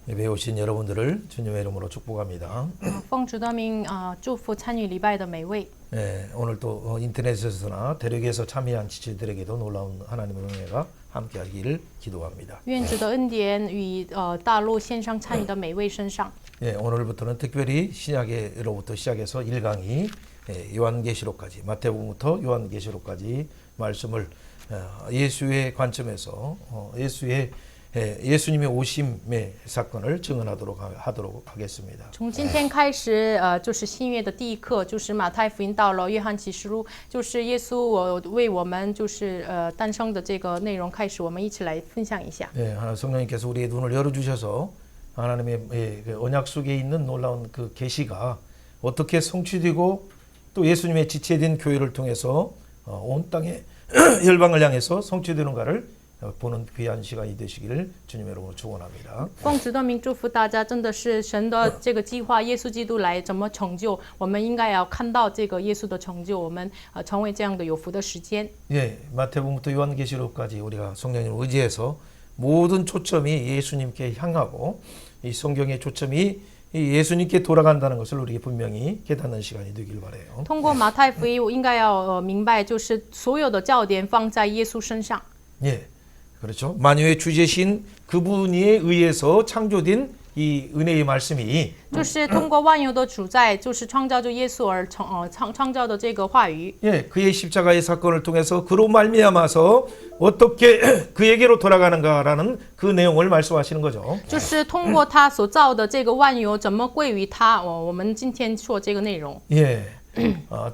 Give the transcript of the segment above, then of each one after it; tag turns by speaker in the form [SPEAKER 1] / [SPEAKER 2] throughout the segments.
[SPEAKER 1] 예배에 오신 여러분들을 주님의 이름으로 축복합니다.
[SPEAKER 2] 奉主的名祝福参与礼拜的每位。
[SPEAKER 1] 네, 오늘 또 인터넷에서나 대륙에서 참여한 지체들에게도 놀라운 하나님의 은혜가 함께하기를 기도합니다.
[SPEAKER 2] 愿主的恩典与大陆线上参与的每位身上。
[SPEAKER 1] 네, 오늘부터는 특별히 신약으로부터 시작해서 1강이 요한계시록까지 마태복음부터 요한계시록까지 말씀을 예수의 관점에서 예수님의 오심의 사건을 증언하도록 하겠습니다.
[SPEAKER 2] 从今天开始，就是新约的第一课，就是马太福音到了约翰启示录，就是耶稣为我们就是诞生的这个内容开始，我们一起来分享一下。
[SPEAKER 1] 네, 성령님께서 우리의 눈을 열어주셔서 하나님의 그 언약 속에 있는 놀라운 그 계시가 어떻게 성취되고 또 예수님의 지체된 교회를 통해서 온 땅의 열방을 향해서 성취되는가를 보는 귀한 시간이 되시기를 주님의 이름으로 축원합니다.
[SPEAKER 2] 奉主的名祝福大家，真的是神的这个计划，耶稣基督来怎么成就，我们应该要看到这个耶稣的成就，我们成为这样的有福的时间。
[SPEAKER 1] 예, 마태복음부터 요한계시록까지 우리가 성령님을 의지해서 모든 초점이 예수님께 향하고 이 성경의 초점이 예수님께 돌아간다는 것을 우리에게 분명히 깨닫는 시간이 되길 바라요.
[SPEAKER 2] 通过马太福音，我应该要明白，就是所有的焦点放在耶稣身上。
[SPEAKER 1] 예, 그렇죠. 만유의 주제신 그분에 의해서 창조된 이 은혜의 말씀이
[SPEAKER 2] 就是通过万有的主宰，就是创造着耶稣而创造的这个话语。
[SPEAKER 1] 예, 그의 십자가의 사건을 통해서 그로 말미암아서 어떻게 그에게로 돌아가는가라는 그 내용을 말씀하시는 거죠.
[SPEAKER 2] 就是通过他所造的这个万有，怎么归于他？我们今天说这个内容。
[SPEAKER 1] 예,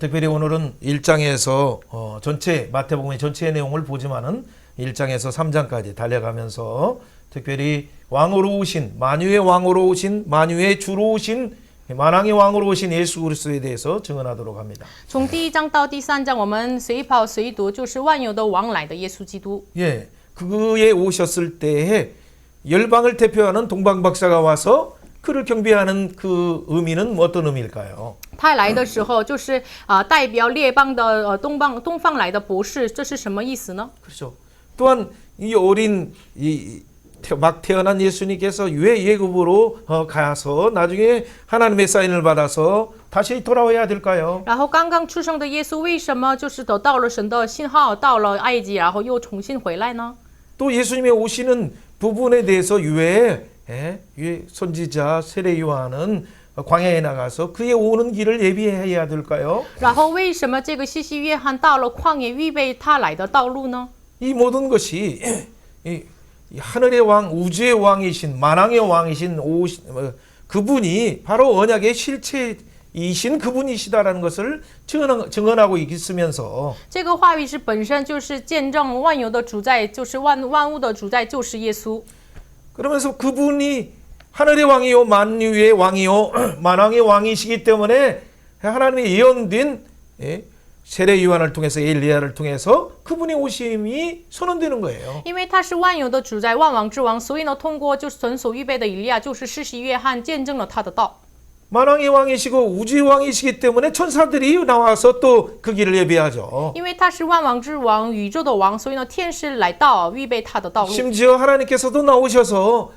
[SPEAKER 1] 특별히 오늘은 1장에서 전체 마태복음의 전체 내용을 보지만은 1장에서 3장까지 달려가면서 특별히 왕으로 오신 만유의 왕으로 오신 만유의 주로 오신 만왕의 왕으로 오신 예수 그리스도에 대해서 증언하도록 합니다.
[SPEAKER 2] 从第一章到第三章，我们随跑随读，就是万有的王来的耶稣基督。
[SPEAKER 1] 예, 그에 오셨을 때에 열방을 대표하는 동방박사가 와서 그를 경배하는 그 의미는 어떤 의미일까요?
[SPEAKER 2] 他来的时候，就是代表列邦的东方来的博士，这是什么意思呢？
[SPEAKER 1] 그렇죠. 또한 이 어린 막 태어난 예수님께서 왜 예굽으로 가서 나중에 하나님의 사인을 받아서 다시 돌아와야 될까요?
[SPEAKER 2] 然后刚刚出生的耶稣为什么就是得到了神的信号，到了埃及，然后又重新回来呢？
[SPEAKER 1] 또 예수님의 오시는 부분에 대해서 왜 선지자 세례 요한은 광야에 나가서 그의 오는 길을 예비해야 될까요?
[SPEAKER 2] 然后为什么这个西西约翰到了旷野预备他来的道路呢？
[SPEAKER 1] 이 모든 것이 이 하늘의 왕, 우주의 왕이신 만왕의 왕이신 그분이 바로 언약의 실체이신 그분이시다라는 것을 증언하고 있으면서
[SPEAKER 2] 这个话语是本身就是见证万有的主宰，就是万物的主宰，就是耶稣。
[SPEAKER 1] 그러면서 그분이 하늘의 왕이요 만유의 왕이요 만왕의 왕이시기 때문에 하나님의 예언된 세례 요한을 통해서 엘리야를 통해서 그분의 오심이 선언되는 거예요.
[SPEAKER 2] 因为他是万有的主宰，万王之王，所以呢，通过就是神所预备的以利亚，就是施洗约翰见证了他的道。
[SPEAKER 1] 만왕의 왕이시고 우주의 왕이시기 때문에 천사들이 나와서 또 그 길을 예배하죠.
[SPEAKER 2] 因为他是万王之王，宇宙的王，所以呢，天使来到预备他的道路。
[SPEAKER 1] 심지어 하나님께서도 나오셔서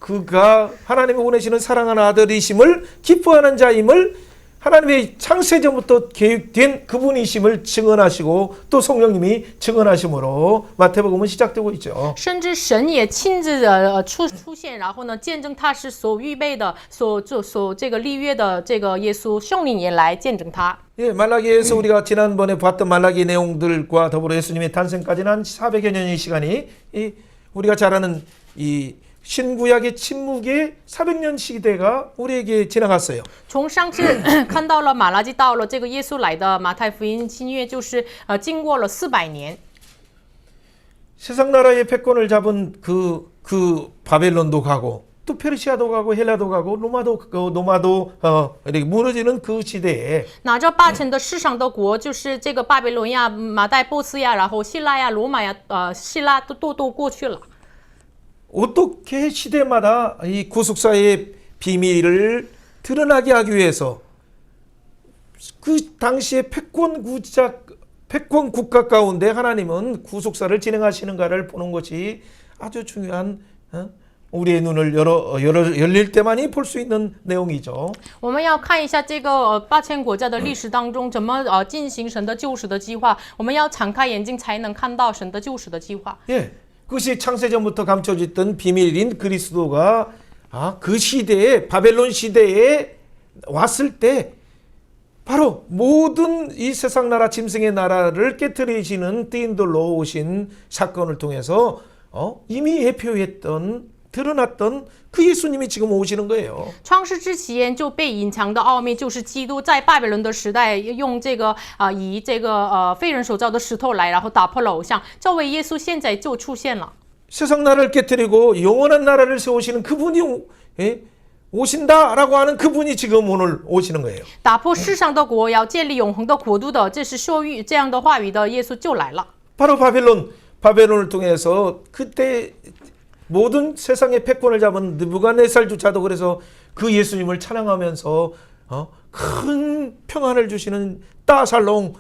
[SPEAKER 1] 그가 하나님이 보내시는 사랑하는 아들이심을 기뻐하는 자임을 하나님의 창세전부터 계획된 그분이심을 증언하시고 또 성령님이 증언하심으로 마태복음은 시작되고 있죠.
[SPEAKER 2] 甚至神也亲自的出现，然后呢，见证他是所预备的，所这个立约的这个耶稣，圣灵也来见证他。
[SPEAKER 1] 예, 말라기에서 우리가 지난번에 봤던 말라기 내용들과 더불어 예수님의 탄생까지는 한 400여 년의 시간이 우리가 잘 아는 이 신구약의 침묵의 400년 시대가 우리에게 지나갔어요.
[SPEAKER 2] 从上次看到了马拉基到了这个耶稣来的马太福音新约，就是经过了400年。
[SPEAKER 1] 세상 나라의 패권을 잡은 그 바벨론도 가고 또 페르시아도 가고 헬라도 가고 로마도 이렇게 무너지는 그 시대에
[SPEAKER 2] 拿着8成的市场的国，就是这个巴比伦呀、马代波斯呀，然后希腊呀、罗马呀、希腊都过去了。
[SPEAKER 1] 어떻게 시대마다 이 구속사의 비밀을 드러나게 하기 위해서 그 당시의 패권 국가 가운데 하나님은 구속사를 진행하시는가를 보는 것이 아주 중요한 우리의 눈을 열릴 때만이 볼 수 있는 내용이죠.
[SPEAKER 2] 我们要看一下这个8000国家的历史当中怎么进行神的救赎的计划，我们要敞开眼睛才能看到神的救赎的计划。
[SPEAKER 1] 예, 그것이 창세전부터 감춰졌던 비밀인 그리스도가 그 시대에 바벨론 시대에 왔을 때 바로 모든 이 세상 나라 짐승의 나라를 깨트리시는 띠인들로 오신 사건을 통해서 이미 예표했던 드러났던 그 예수님이 지금 오시는 거예요.
[SPEAKER 2] 创世之前就被隐藏的奥秘，就是基督在巴比伦的时代用这个以这个非人手造的石头来，然后打破了偶像。这位耶稣现在就出现了。
[SPEAKER 1] 세상 나라를 깨트리고 영원한 나라를 세우시는 그분이 오신다라고 하는 그분이 지금 오늘 오시는 거예요.
[SPEAKER 2] 打破世上的国，要建立永恒的国度的，这是说预这样的话语的耶稣就来了。
[SPEAKER 1] 바로 바벨론을 통해서 그때 모든 세상의 패권을 잡은 느부갓네살 주차도 그래서 그 예수님을 찬양하면서 큰 평안을 주시는 따살롱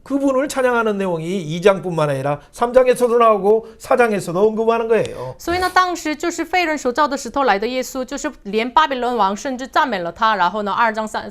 [SPEAKER 1] 그분을 찬양하는 내용이 2장뿐만 아니라 3장에서도 나오고 4장에서도 언급하는 거예요.
[SPEAKER 2] 所以呢，当时就是非人手造的石头来的耶稣，就是连巴比伦王甚至赞美了他，然后呢，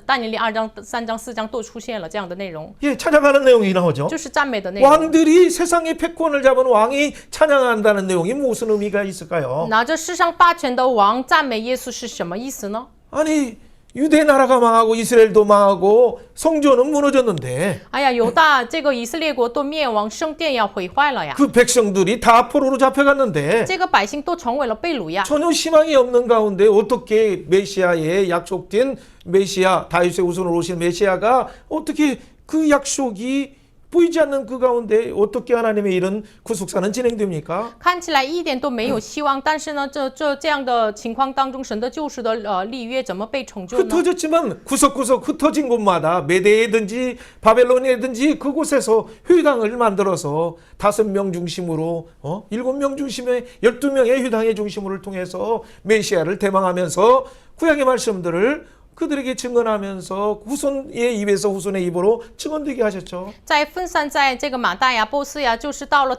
[SPEAKER 2] 但以理2章、3章、4章都出现了这样的内容，
[SPEAKER 1] 예, 찬양하는 내용이 나오죠.
[SPEAKER 2] 就是赞美的内容。
[SPEAKER 1] 왕들이 세상의 패권을 잡은 왕이 찬양한다는 내용이 무슨 의미가 있을까요?
[SPEAKER 2] 拿着世上霸权的王赞美耶稣是什么意思呢？
[SPEAKER 1] 아니 유대 나라가 망하고 이스라엘도 망하고 성전은 무너졌는데
[SPEAKER 2] 哎呀，犹大这个以色列国都灭亡，圣殿要毁坏了呀，
[SPEAKER 1] 그 백성들이 다 포로로 잡혀갔는데
[SPEAKER 2] 这个百姓都成为了被掳呀。
[SPEAKER 1] 전혀 희망이 없는 가운데 어떻게 메시아의 약속된 메시아 다윗의 후손으로 오신 메시아가 어떻게 그 약속이 보이지 않는 그 가운데 어떻게 하나님의 이런 구속사는 진행됩니까?
[SPEAKER 2] 看起来一点都没有希望，但是呢，这样的情况当中，神的救赎的立约怎么被成就呢？
[SPEAKER 1] 흩어졌지만 구석구석 흩어진 곳마다 메대에든지 바벨론이든지 그곳에서 회당을 만들어서 5명 중심으로 7명 중심의 12명의 회당의 중심을 통해서 메시아를 대망하면서 구약의 말씀들을 그들에게 증언하면서 후손의 입에서 후손의 입으로 증언되게 하셨죠.
[SPEAKER 2] 在分散在这个马大呀、波斯呀，就是到了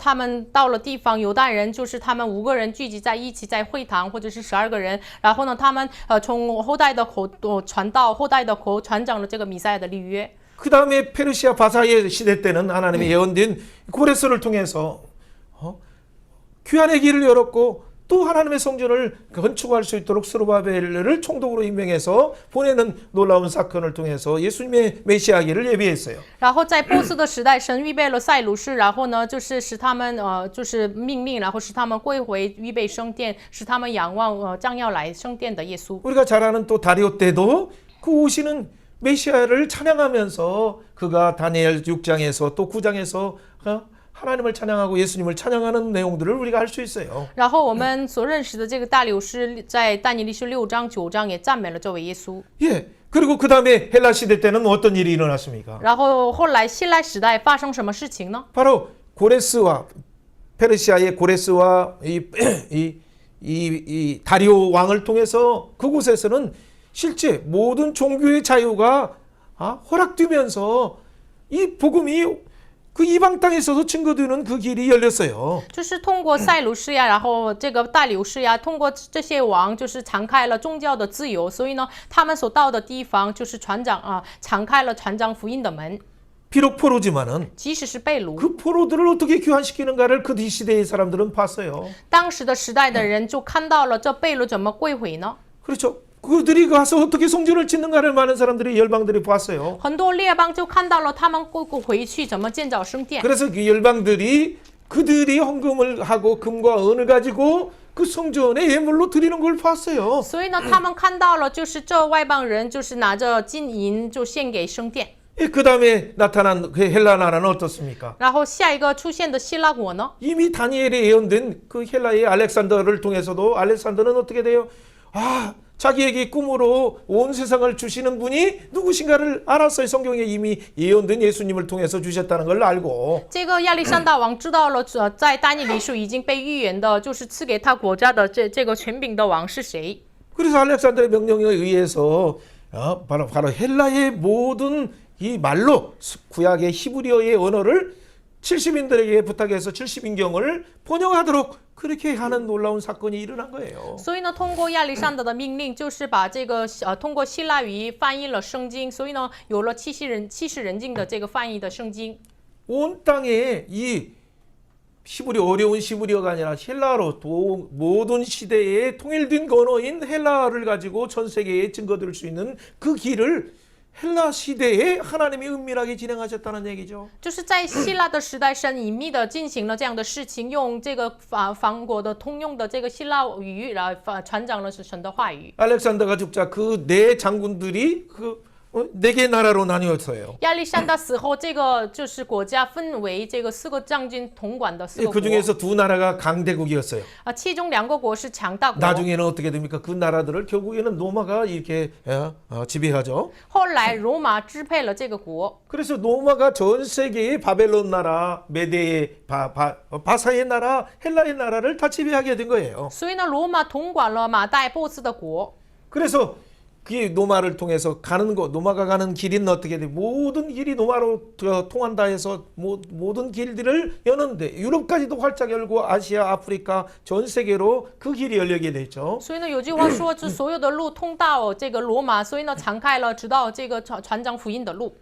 [SPEAKER 2] 地方，犹大人就是他们5个人聚集在一起，在会堂，或者是12个人，然后呢，他们从后代的口传到后代的口，传讲了这个弥赛亚的立约。
[SPEAKER 1] 그 다음에 페르시아 바사의 시대 때는 하나님의 예언된 고레스를 통해서 귀환의 길을 열었고 또 하나님의 성전을 건축할 수 있도록 스루바벨을 총독으로 임명해서 보내는 놀라운 사건을 통해서 예수님의 메시아기를 예비했어요.
[SPEAKER 2] 然后在波斯的时代，神预备了塞鲁士，然后呢，就是使他们就是命令，然后使他们归回，预备圣殿，使他们仰望将要来圣殿的耶稣。
[SPEAKER 1] 우리가 잘 아는 또 다리오 때도 그 오시는 메시아를 찬양하면서 그가 다니엘 6장에서 또 9장에서 하나님을 찬양하고 예수님을 찬양하는 내용들을 우리가 알 수 있어요.
[SPEAKER 2] 然后我们所认识的这个大流士在但以理书6章、9章也赞美了这位耶稣。
[SPEAKER 1] 예. 그리고 그 다음에 헬라 시대 때는 어떤 일이 일어났습니까?
[SPEAKER 2] 然后后来希腊时代发生什么事情呢？
[SPEAKER 1] 바로 고레스와 페르시아의 고레스와 이 다리오 왕을 통해서 그곳에서는 실제 모든 종교의 자유가 허락되면서 이 복음이 그 이방 땅에서도 증거되는 그 길이 열렸어요.
[SPEAKER 2] 就是通过塞鲁士呀，然后这个大流士呀，通过这些王，就是敞开了宗教的自由，所以呢，他们所到的地方就是敞开了传讲福音的门。
[SPEAKER 1] 비록 포로지만은
[SPEAKER 2] 即使是被掳，
[SPEAKER 1] 그 포로들을 어떻게 귀환시키는가를 그 뒤시대의 사람들은 봤어요.
[SPEAKER 2] 当时的时代的人就看到了这被掳怎么归回呢？
[SPEAKER 1] 그렇죠. 그들이 가서 어떻게 성전을 짓는가를 많은 사람들이 열방들이 봤어요.
[SPEAKER 2] 很多列邦就看到了他们回去怎么建造圣殿。
[SPEAKER 1] 그래서 그 열방들이 그들이 헌금을 하고 금과 은을 가지고 그 성전에 예물로 드리는 걸 봤어요.
[SPEAKER 2] 所以呢，他们看到了，就是这外邦人就是拿着金银就献给圣殿。
[SPEAKER 1] 그 다음에 나타난 그 헬라 나라는 어떻습니까?
[SPEAKER 2] 然后下一个出现的希腊国呢？
[SPEAKER 1] 이미 다니엘에 예언된 그 헬라의 알렉산더를 통해서도 알렉산더는 어떻게 돼요? 자기에게 꿈으로 온 세상을 주시는 분이 누구신가를 알았어요. 성경에 이미 예언된 예수님을 통해서 주셨다는 걸 알고.
[SPEAKER 2] 这个亚历山大王知道了，在但以理书已经被预言的，就是赐给他国家的这个权柄的王是谁？
[SPEAKER 1] 그래서 알렉산더의 명령에 의해서 바로 헬라의 모든 이 말로 구약의 히브리어의 언어를 70인들에게 부탁해서 70인경을 번역하도록 그렇게 하는 놀라운 사건이 일어난 거예요.
[SPEAKER 2] 所以呢，通过亚历山大的命令，就是把这个通过希腊语翻译了圣经，所以呢，有了70人禁的这个翻译的圣经。
[SPEAKER 1] 온 땅에 이 히브리어 어려운 히브리어가 아니라 헬라어로 모든 시대에 통일된 언어인 헬라어를 가지고 전 세계에 증거될 수 있는 그 길을 헬라 시대에 하나님이 은밀하게 진행하셨다는 얘기죠.
[SPEAKER 2] 就是在希腊的时代，神隐秘的进行了这样的事情，用这个法国的通用的这个希腊语来传讲了神的话语。
[SPEAKER 1] 알렉산더가 죽자 그 네 장군들이 네 개 나라로 나뉘었어요.
[SPEAKER 2] 亚历山大死后，这个就是国家分为这个4个将军统管的4个
[SPEAKER 1] 그
[SPEAKER 2] 国。
[SPEAKER 1] 중에서 두 나라가 강대국이었어요.
[SPEAKER 2] 其中2个国是强大国。
[SPEAKER 1] 나중에는 어떻게 됩니까? 그 나라들을 결국에는 로마가 이렇게 지배하죠.
[SPEAKER 2] 后来罗马支配了这个国。
[SPEAKER 1] 그래서 로마가 전 세계의 바벨론 나라, 메데의 바사의 나라, 헬라의 나라를 다 지배하게 된 거예요.
[SPEAKER 2] 所以呢，罗马统管了马代波斯的国。
[SPEAKER 1] 그래서 그 노마를 통해서 가는 거, 노마가 가는 길은 어떻게 돼? 모든 길이 노마로 통한다 해서 모든 길들을 여는데 유럽까지도 활짝 열고 아시아, 아프리카 전 세계로 그 길이 열리게 됐죠.
[SPEAKER 2] 所以呢，有句话说，就所有的路通到这个罗马，所以呢，敞开了直到这个传讲福音的路。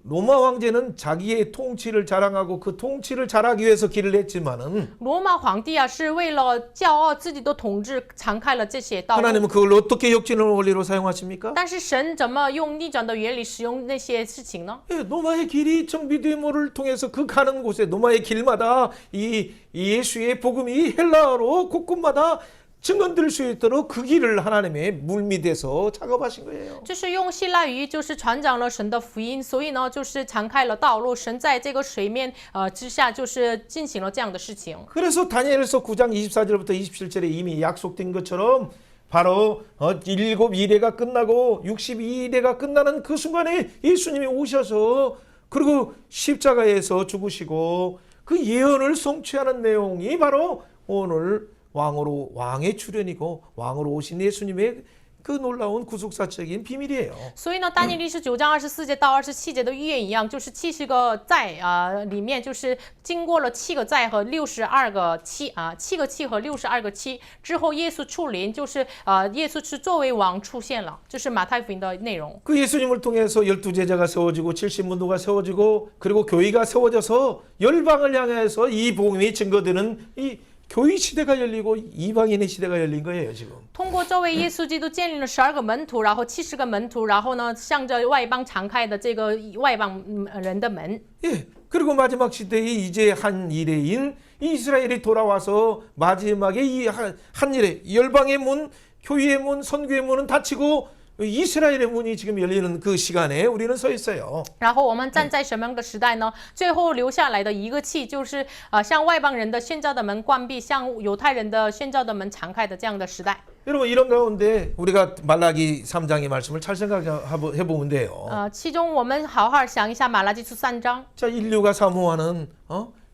[SPEAKER 1] 로마 황제는 자기의 통치를 자랑하고 그 통치를 잘하기 위해서 길을 냈지만은
[SPEAKER 2] 罗马皇帝啊，是为了骄傲自己的统治，敞开了这些道路。
[SPEAKER 1] 하나님은 그걸 어떻게 역진의 원리로 사용하십니까?
[SPEAKER 2] 但是神怎么用逆转的原理使用那些事情呢？
[SPEAKER 1] 예, 노마의 길이 정비되모를 통해서 그 가는 곳에 노마의 길마다 이 예수의 복음이 헬라어로 곳곳마다 증언될 수 있도록 그 길을 하나님의 물밑에서 작업하신 거예요.
[SPEAKER 2] 就是用希腊语，就是传讲了神的福音，所以呢，就是敞开了道路。神在这个水面之下，就是进行了这样的事情。
[SPEAKER 1] 그래서 다니엘서 9장 24절부터 27절에 이미 약속된 것처럼 바로 7일회가 끝나고 62일회가 끝나는 그 순간에 예수님이 오셔서 그리고 십자가에서 죽으시고 그 예언을 성취하는 내용이 바로 오늘 왕의 출현이고 왕으로 오신 예수님의 그 놀라운 구속사적인 비밀이에요.
[SPEAKER 2] 所以呢，但以理书9章24节到27节的预言一样，就是70个在里面，就是经过了7个在和62个7个7和62个7之后，耶稣出临，就是耶稣是作为王出现了，这是马太福音的内容。
[SPEAKER 1] 그 예수님을 통해서 12제자가 세워지고 70문도가 세워지고 그리고 교회가 세워져서 열방을 향해서 이 복음이 증거되는 이 교회 시대가 열리고 이방인의 시대가 열린 거예요, 지금.
[SPEAKER 2] 通过这位耶稣基督建立了12个门徒，然后70个门徒，然后呢，向着外邦敞开的这个外邦人的门。
[SPEAKER 1] 예. 그리고 마지막 시대에 이제 한 이레인 이스라엘이 돌아와서 마지막에 이 한 일에 열방의 문, 교회의 문, 선교의 문은 닫히고 이스라엘의 문이 지금 열리는 그 시간에 우리는 서 있어요.
[SPEAKER 2] 然后我们站在什么样的时代呢？最后留下来的一个气，就是向外邦人的宣教的门关闭，向犹太人的宣教的门敞开的这样的时代。
[SPEAKER 1] 여러분 이런 가운데 우리가 말라기 3장의 말씀을 잘 생각해 보면 돼요.
[SPEAKER 2] 其中我们好好想一下马拉基书3章。
[SPEAKER 1] 자, 인류가 사모하는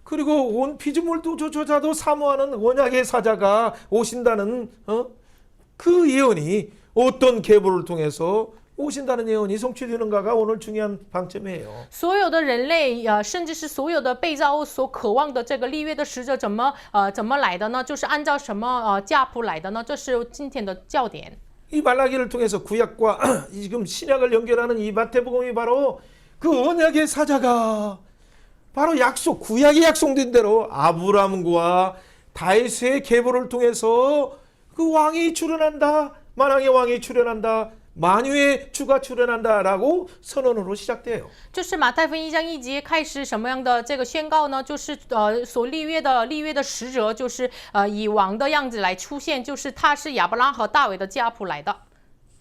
[SPEAKER 1] 그리고 온 피조물조차도 사모하는 언약의 사자가 오신다는 그 예언이 어떤 계보를 통해서 오신다는 예언이 성취되는가가 오늘 중요한 방점이에요.
[SPEAKER 2] 所有的人类甚至是所有的被造物所渴望的这个立约的使者怎么来的呢？就是按照什么家谱来的呢？这是今天的焦点。
[SPEAKER 1] 이 말라기를 통해서 구약과 지금 신약을 연결하는 이 마태복음이 바로 그 언약의 사자가 바로 구약이 약속된 대로 아브라함과 다윗의 계보를 통해서 그 왕이 출현한다. 만왕의 왕이 출현한다. 만유의 주가 출현한다라고 선언으로 시작돼요.
[SPEAKER 2] 就是马太福音1章1节开始什么样的这个宣告呢？就是所立约的使者，就是以王的样子来出现，就是他是亚伯拉罕和大卫的家谱来的。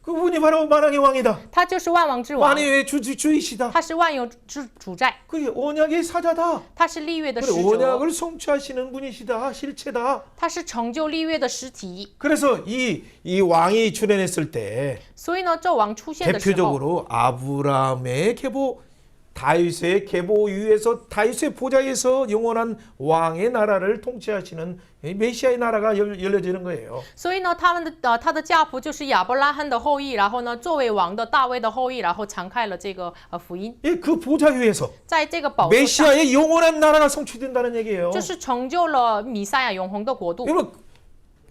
[SPEAKER 1] 그분이 바로 만왕의 왕이다.
[SPEAKER 2] 他就是万王之王，
[SPEAKER 1] 만유의 주이시다.
[SPEAKER 2] 他是万有之主宰，
[SPEAKER 1] 그게 언약의 사자다.
[SPEAKER 2] 他是立约的使
[SPEAKER 1] 그래,
[SPEAKER 2] 者，
[SPEAKER 1] 언약을 성취하시는 분이시다. 실체다.
[SPEAKER 2] 他是成就立约的实体。
[SPEAKER 1] 그래서 이 왕이 출현했을 때
[SPEAKER 2] 所以呢，这王出现的时候，
[SPEAKER 1] 대표적으로 아브라함의 계보 다윗의 계보 위에서 다윗의 보좌에서 영원한 왕의 나라를 통치하시는 메시아의 나라가 열려지는 거예요.
[SPEAKER 2] 所以呢，他的家谱就是亚伯拉罕的后裔，然后呢，作为王的大卫的后裔，然后敞开了这个福音，
[SPEAKER 1] 예, 그 보좌 위에서
[SPEAKER 2] 在这个宝座上，
[SPEAKER 1] 메시아의 영원한 나라가 성취된다는 얘기예요.
[SPEAKER 2] 就是成就了弥赛亚永恒的国度。
[SPEAKER 1] 여러분,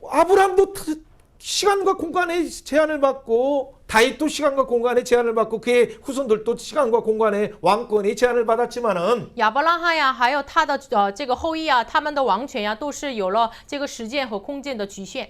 [SPEAKER 1] 아브라함도 시간과 공간의 제한을 받고 다윗도 시간과 공간의 제한을 받고 그의 후손들도 시간과 공간의 왕권의 제한을 받았지만은
[SPEAKER 2] 亚伯拉罕呀，还有他的这个后裔啊，他们的王权呀，都是有了这个时间和空间的局限。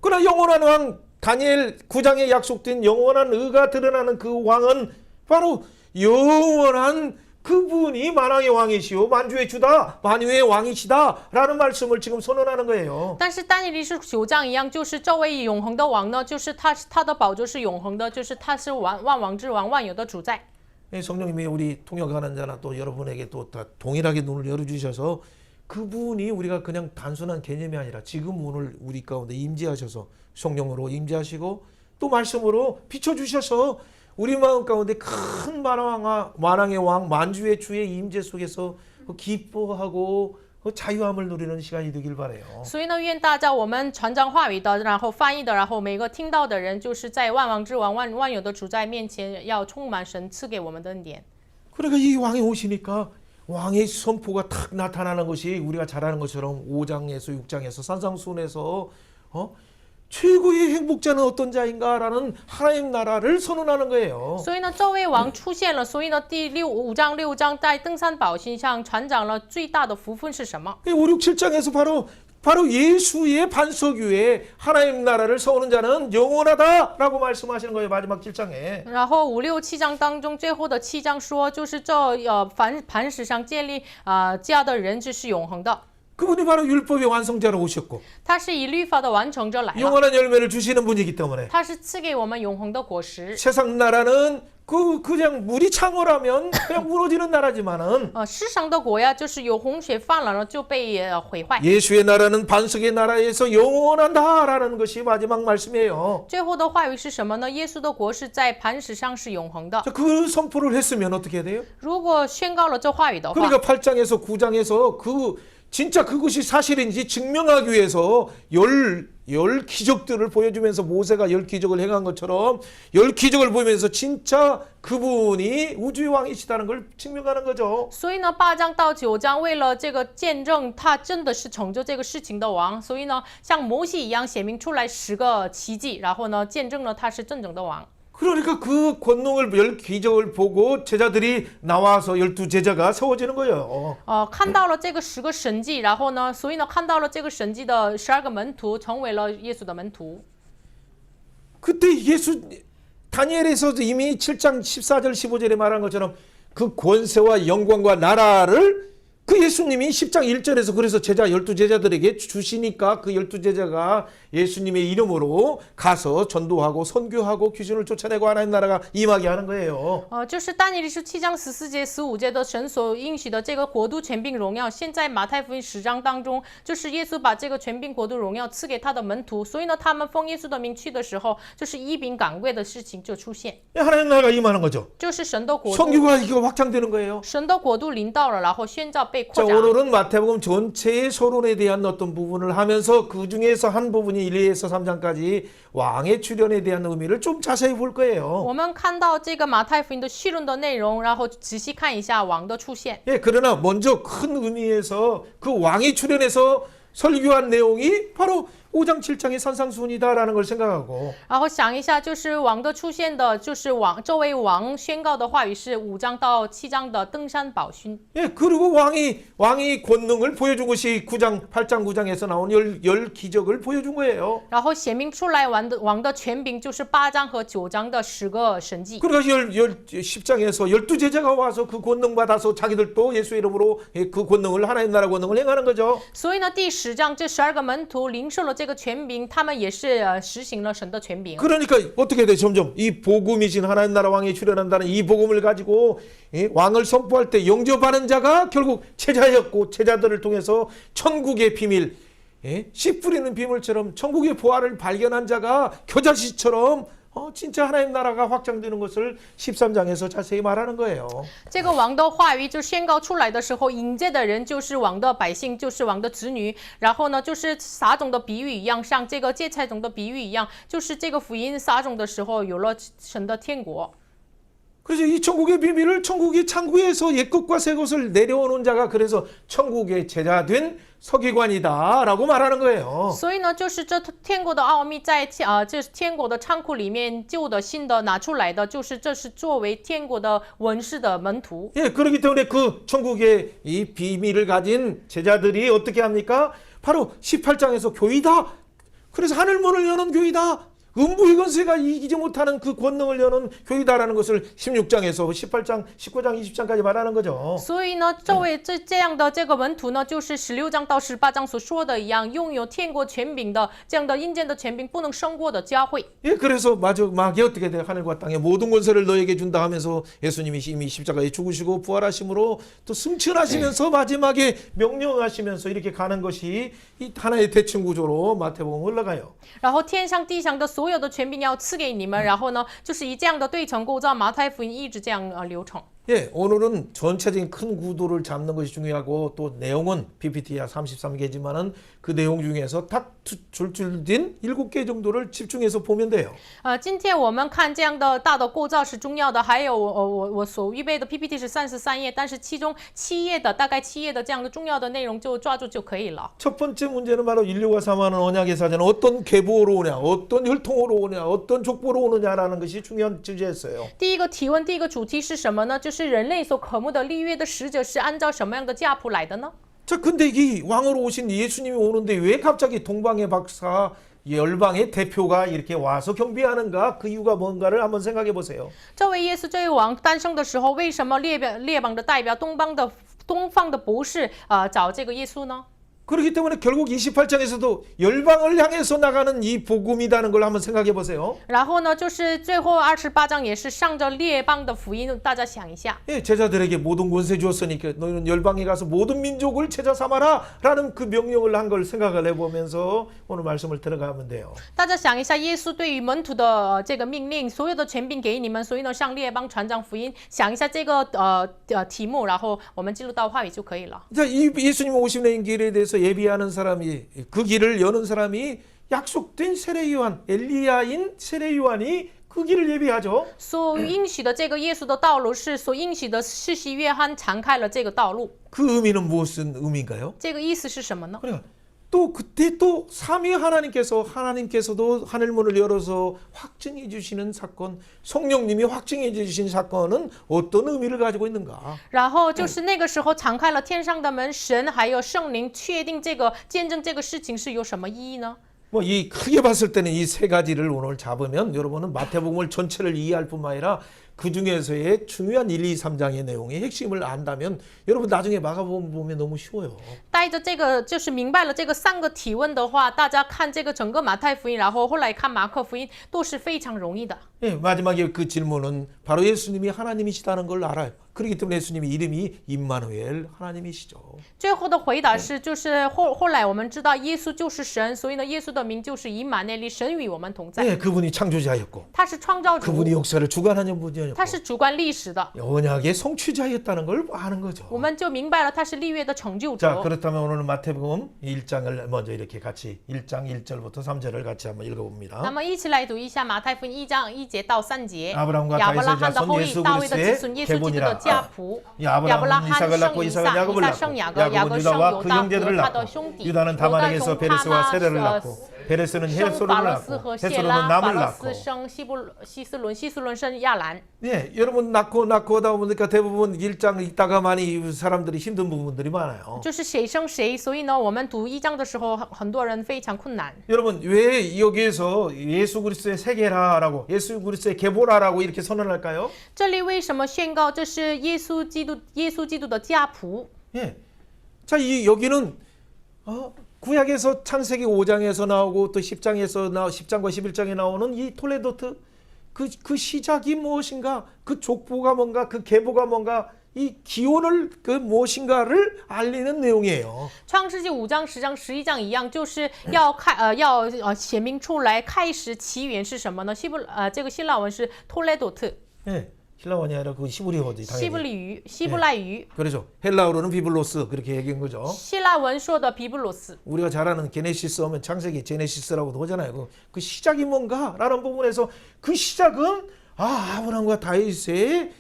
[SPEAKER 1] 그러나 영원한 왕 다니엘 9장에 약속된 영원한 의가 드러나는 그 왕은 바로 영원한 그분이 만왕의 왕이시오 만주의 주다 만유의 왕이시다 라는 말씀을 지금 선언하는 거예요.
[SPEAKER 2] 但是但以理书9章一样，就是这位永恒的王呢，就是他的宝座是永恒的，就是他是万王之王，万有的主宰。
[SPEAKER 1] 성령님이 우리 통역하는 자나 또 여러분에게 또 다 동일하게 눈을 열어주셔서 그분이 우리가 그냥 단순한 개념이 아니라 지금 오늘 우리 가운데 임재하셔서 성령으로 임재하시고 또 말씀으로 비춰주셔서 우리 마음 가운데 큰 만왕의 왕 만주의 주의 임재 속에서 기뻐하고 자유함을 누리는 시간이 되길 바라요.
[SPEAKER 2] 所以呢，愿大家我们传讲话语的，然后翻译的，然后每个听到的人，就是在万王之王、万有的主在面前，要充满神赐给我们的恩典。
[SPEAKER 1] 그러니까 이 왕이 오시니까 왕의 선포가 탁 나타나는 것이 우리가 잘 아는 것처럼 5장에서 6장에서 산상수훈에서 최고의 행복자는 어떤 자인가라는 하나님 나라를 선언하는 거예요.
[SPEAKER 2] 所以呢，这位王出现了，所以呢，5章、6章在登山宝训上传讲了最大的福分是什么？
[SPEAKER 1] 5, 6, 7장에서 바로 예수의 반석 위에 하나님 나라를 세우는 자는 영원하다라고 말씀하시는 거예요. 마지막 7장에.
[SPEAKER 2] 然后5、6、7章当中，最后的7章说，就是这磐石上建立家的人，这是永恒的。
[SPEAKER 1] 그분이 바로 율법의 완성자로 오셨고
[SPEAKER 2] 他是以律法的完成者来了，
[SPEAKER 1] 영원한 열매를 주시는 분이기 때문에
[SPEAKER 2] 他是赐给我们永恒的果实。
[SPEAKER 1] 세상 나라는 그냥 물이 창궐하면 그냥 무너지는 나라지만은
[SPEAKER 2] 世上的国呀，就是有洪水泛滥了就被毁坏。
[SPEAKER 1] 예수의 나라는 반석의 나라에서 영원한다라는 것이 마지막 말씀이에요.
[SPEAKER 2] 最后的话语是什么呢？耶稣的国是在磐石上是永恒的。
[SPEAKER 1] 자, 그 선포를 했으면 어떻게 돼요?
[SPEAKER 2] 如果宣告了这话语的话，
[SPEAKER 1] 그러니까 8장에서 9장에서 진짜 그것이 사실인지 증명하기 위해서 열 기적들을 보여주면서 모세가 10기적을 행한 것처럼 10기적을 보이면서 진짜 그분이 우주의 왕이시다는 걸 증명하는 거죠.
[SPEAKER 2] 所以呢，8章到9章为了这个见证他真的是成就这个事情的王，所以呢，像摩西一样显明出来10个奇迹，然后呢，见证了他是真正的王。
[SPEAKER 1] 그러니까 그 권능을 10기적을 보고 제자들이 나와서 12제자가 세워지는 거예요.
[SPEAKER 2] 看到了这个10个神迹，然后呢，所以呢，看到了这个神迹的12个门徒成为了耶稣的门徒。
[SPEAKER 1] 그때 다니엘에서 이미 7장 14절 15절에 말한 것처럼 그 권세와 영광과 나라를 그 예수님이 10장 1절에서 그래서 12제자들에게 주시니까 그 12제자가 예수님의 이름으로 가서 전도하고 선교하고 귀신을 쫓아내고 하나님 나라가 임하게 하는 거예요.
[SPEAKER 2] 就是但以理书7章14节、15节的神所应许的这个国度权柄荣耀，现在马太福音10章当中，就是耶稣把这个权柄国度荣耀赐给他的门徒，所以呢，他们奉耶稣的名去的时候，就是一饼赶贵的事情就出现，
[SPEAKER 1] 하나님 나라가 임하는 거죠.
[SPEAKER 2] 就是神的国度，
[SPEAKER 1] 선교가 이거 확장되는 거예요.
[SPEAKER 2] 神的国度临到了，然后宣教被
[SPEAKER 1] 자,
[SPEAKER 2] 扩展。
[SPEAKER 1] 오늘은 마태복음 전체의 서론에 대한 어떤 부분을 하면서 그 중에서 한 부분이 1에서 3장까지 왕의 출현에 대한 의미를 좀 자세히 볼 거예요.
[SPEAKER 2] 我们看到这个马太福音的序论的内容，然后仔细看一下王的出现。
[SPEAKER 1] 예, 그러나 먼저 큰 의미에서 그 왕이 출현해서 설교한 내용이 바로 5장 7장의 산상수훈이다라는 걸 생각하고
[SPEAKER 2] 然后想一下，就是王的出现的，就是这位王宣告的话语是5章到7章的登山宝训。
[SPEAKER 1] 예, 그리고 왕이 권능을 보여준 것이 9장 8장 9장에서 나온 열 기적을 보여준 거예요.
[SPEAKER 2] 然后显明出来王的权柄就是8章和9章的10个神迹。
[SPEAKER 1] 그러니까 10장에서 12제자가 와서 그 권능 받아서 자기들도 예수 이름으로 그 권능을 하나님 나라 권능을 행하는 거죠.
[SPEAKER 2] 所以呢，第10章这12个门徒领受了这个权柄，他们也是实行了神的权柄。
[SPEAKER 1] 그러니까 어떻게 돼? 점점 이 복음이신 하나님 나라 왕이 출현한다는 이 복음을 가지고 왕을 선포할 때 영접하는 자가 결국 제자였고 제자들을 통해서 천국의 비밀, 씨 뿌리는 비밀처럼 천국의 보화를 발견한 자가 겨자씨처럼 진짜 하나님 나라가 확장되는 것을 13장에서 자세히 말하는 거예요.
[SPEAKER 2] 这个王的话语就宣告出来的时候，迎接的人就是王的百姓，就是王的子女。然后呢，就是撒种的比喻一样，像这个芥菜种的比喻一样，就是这个福音撒种的时候有了神的天国。
[SPEAKER 1] 그래서 이 천국의 비밀을 천국이 창고에서 옛것과 새것을 내려오는 자가 그래서 천국의 제자 된 서기관이다라고 말하는 거예요.
[SPEAKER 2] 所以呢，就是这天国的奥秘在这天国的仓库里面，旧的、新的拿出来的，就是这是作为天国的文士的门徒。
[SPEAKER 1] 예, 그렇기 때문에 그 천국의 이 비밀을 가진 제자들이 어떻게 합니까? 바로 18장에서 교이다. 그래서 하늘문을 여는 교이다. 음부의 권세가 이기지 못하는 그 권능을 여는 교이다라는 것을 16장에서 18장, 19장, 20장까지 말하는 거죠.
[SPEAKER 2] 所以呢，这样的这个门徒呢，就是16章到18章所说的一样，拥有天国权柄的这样的阴间的权柄不能胜过的教会。
[SPEAKER 1] 예, 그래서 마지막에 어떻게 돼? 하늘과 땅의 모든 권세를 너에게 준다 하면서 예수님이 이미 십자가에 죽으시고 부활하심으로 또 승천하시면서 마지막에 명령하시면서 이렇게 가는 것이 이 하나의 대칭 구조로 마태복음 흘러가요.
[SPEAKER 2] 然后天上地上的所有的权柄要赐给你们，然后呢，就是以这样的对称构造，马太福音一直这样流程。
[SPEAKER 1] 예, 오늘은 전체적인 큰 구도를 잡는 것이 중요하고 또 내용은 PPT야 33개지만은 그 내용 중에서 딱 줄줄된 7개 정도를 집중해서 보면 돼요.
[SPEAKER 2] 今天我们看这样的大的构造是重要的，还有我所预备的 PPT 是33页，但是其中大概7页的这样的重要的内容就抓住就可以了。
[SPEAKER 1] 첫 번째 문제는 바로 인류가 사모하는 언약의 사자는 어떤 계보로 오냐, 어떤 혈통으로 오냐, 어떤 족보로 오느냐라는 것이 중요한 주제였어요.
[SPEAKER 2] 第一个提问，第一个主题是什么呢？就是人类所渴慕的立约的使者是按照什么样的家谱来的呢？
[SPEAKER 1] 자, 근데 이 왕으로 오신 예수님이 오는데 왜 갑자기 동방의 박사 열방의 대표가 이렇게 와서 경비하는가? 그 이유가 뭔가를 한번 생각해 보세요.
[SPEAKER 2] 这位耶稣这位王诞生的时候，为什么列邦的代表东方的博士找这个耶稣呢？
[SPEAKER 1] 그렇기 때문에 결국 28장에서도 열방을 향해서 나가는 이 복음이라는 걸 한번 생각해 보세요.
[SPEAKER 2] 然后呢，就是最后28章也是上着列邦的福音，大家想一下。
[SPEAKER 1] 예, 제자들에게 모든 권세 주었으니까 너희는 열방에 가서 모든 민족을 제자 삼아라라는 그 명령을 한 걸 생각을 해보면서 오늘 말씀을 들어가면 돼요.
[SPEAKER 2] 大家想一下，耶稣对于门徒的这个命令，所有的权柄给你们，所以呢，向列邦传讲福音。想一下这个题目，然后我们进入到话语就可以了。
[SPEAKER 1] 자, 이 예수님 오시는 길에 대해서 예비하는 사람이 그 길을 여는 사람이 약속된 세례 요한 엘리야인 세례 요한이 그 길을 예비하죠.
[SPEAKER 2] 所应许的这个耶稣的道路是所应许的世袭约翰敞开了这个道路。
[SPEAKER 1] 그 의미는 무슨 의미인가요?
[SPEAKER 2] 这个意思是什么呢？
[SPEAKER 1] 그러니까 또 그때 또 삼위 하나님께서도 하늘문을 열어서 확증해 주시는 사건, 성령님이 확증해 주신 사건은 어떤 의미를 가지고 있는가?
[SPEAKER 2] 然后就是那个时候敞开了天上的门，神还有圣灵确定这个见证这个事情是有什么意义呢？
[SPEAKER 1] 뭐 이 크게 봤을 때는 이 세 가지를 오늘 잡으면 여러분은 마태복음을 전체를 이해할 뿐만 아니라 그 중에서의 중요한 1, 2, 3장의 내용의 핵심을 안다면 여러분 나중에 마가복음 보면 너무 쉬워요.
[SPEAKER 2] 带着这个就是明白了这个3个提问的话，大家看这个整个马太福音，然后后来看马可福音都是非常容易的。
[SPEAKER 1] 예, 마지막에 그 질문은 바로 예수님이 하나님이시다는 걸 알아요. 그렇기 때문에 예수님의 이름이 임마누엘 하나님이시죠.
[SPEAKER 2] 最后的回答是，就是后来我们知道耶稣就是神，所以呢，耶稣的名就是以马内利，神与我们同在。
[SPEAKER 1] 예, 그분이 창조자였고
[SPEAKER 2] 他是创造主，
[SPEAKER 1] 그분이 역사를 주관하는 분이었고
[SPEAKER 2] 他是主观历史的，
[SPEAKER 1] 언약의 성취자였다는 걸 아는 거죠.
[SPEAKER 2] 我们就明白了他是立约的成就
[SPEAKER 1] 자,
[SPEAKER 2] 者。
[SPEAKER 1] 그렇다면 오늘 마태복음 1장을 먼저 이렇게 같이 1장 1절부터 3절을 같이 한번
[SPEAKER 2] 那
[SPEAKER 1] 읽어봅니다.
[SPEAKER 2] 么一起来读一下马太福音1章1节到3节。
[SPEAKER 1] 아브라함과
[SPEAKER 2] 亚伯拉
[SPEAKER 1] 다윗의
[SPEAKER 2] 罕的
[SPEAKER 1] 자손
[SPEAKER 2] 后裔，
[SPEAKER 1] 예수
[SPEAKER 2] 大卫的子孙，
[SPEAKER 1] 그리스도의
[SPEAKER 2] 耶稣基督的
[SPEAKER 1] 계보니라.
[SPEAKER 2] 家谱。
[SPEAKER 1] 야브라함은
[SPEAKER 2] 亚
[SPEAKER 1] 이삭을
[SPEAKER 2] 伯拉
[SPEAKER 1] 낳고
[SPEAKER 2] 罕
[SPEAKER 1] 이삭은
[SPEAKER 2] 生
[SPEAKER 1] 야곱을
[SPEAKER 2] 以撒，生
[SPEAKER 1] 낳고
[SPEAKER 2] 雅各，雅
[SPEAKER 1] 야곱은
[SPEAKER 2] 各生
[SPEAKER 1] 유다와
[SPEAKER 2] 犹
[SPEAKER 1] 그
[SPEAKER 2] 大
[SPEAKER 1] 형제들을
[SPEAKER 2] 和他的
[SPEAKER 1] 낳고
[SPEAKER 2] 兄弟。
[SPEAKER 1] 유다는
[SPEAKER 2] 犹大
[SPEAKER 1] 다말에게서
[SPEAKER 2] 从他
[SPEAKER 1] 베레스와
[SPEAKER 2] 妈
[SPEAKER 1] 세레를 낳고 베레스는
[SPEAKER 2] 生
[SPEAKER 1] 헤스로를
[SPEAKER 2] 法勒斯
[SPEAKER 1] 낳고
[SPEAKER 2] 和谢
[SPEAKER 1] 헤스로는
[SPEAKER 2] 拉，法
[SPEAKER 1] 남을
[SPEAKER 2] 勒
[SPEAKER 1] 낳고
[SPEAKER 2] 斯生希斯伦，希斯伦生亚兰。
[SPEAKER 1] 예, 여러분 낳고 하다 보니까 대부분 1장 읽다가 많이 사람들이 힘든 부분들이 많아요.
[SPEAKER 2] 就是谁生谁，所以呢，我们读1章的时候，很多人非常困难。
[SPEAKER 1] 여러분 왜 여기에서 예수 그리스도의 세계라라고 예수 그리스도의 계보라라고 이렇게 선언할까요?
[SPEAKER 2] 这里为什么宣告这是耶稣基督的家谱？
[SPEAKER 1] 예. 자, 여기는 구약에서 창세기 5장에서 나오고 또 10장과 11장에 나오는 이 톨레도트 그 시작이 무엇인가? 그 족보가 뭔가? 그 계보가 뭔가? 이 기원을 그 무엇인가를 알리는 내용이에요.
[SPEAKER 2] 创世纪5章、10章、11章一样，就是要显明出来开始起源是什么呢？这个希腊文是托雷多特，
[SPEAKER 1] 예, 힐라원이 아니라 그 히브리어지
[SPEAKER 2] 希伯
[SPEAKER 1] 당연히.
[SPEAKER 2] 希伯来语，
[SPEAKER 1] 그렇죠. 헬라어로는 비블로스 그렇게 얘기한 거죠.
[SPEAKER 2] 希腊文说的比布罗斯。
[SPEAKER 1] 우리가 잘 아는 게네시스 하면 창세기 제네시스라고도 하잖아요. 그 시작이 뭔가라는 부분에서 그 시작은 아브라함과 다윗의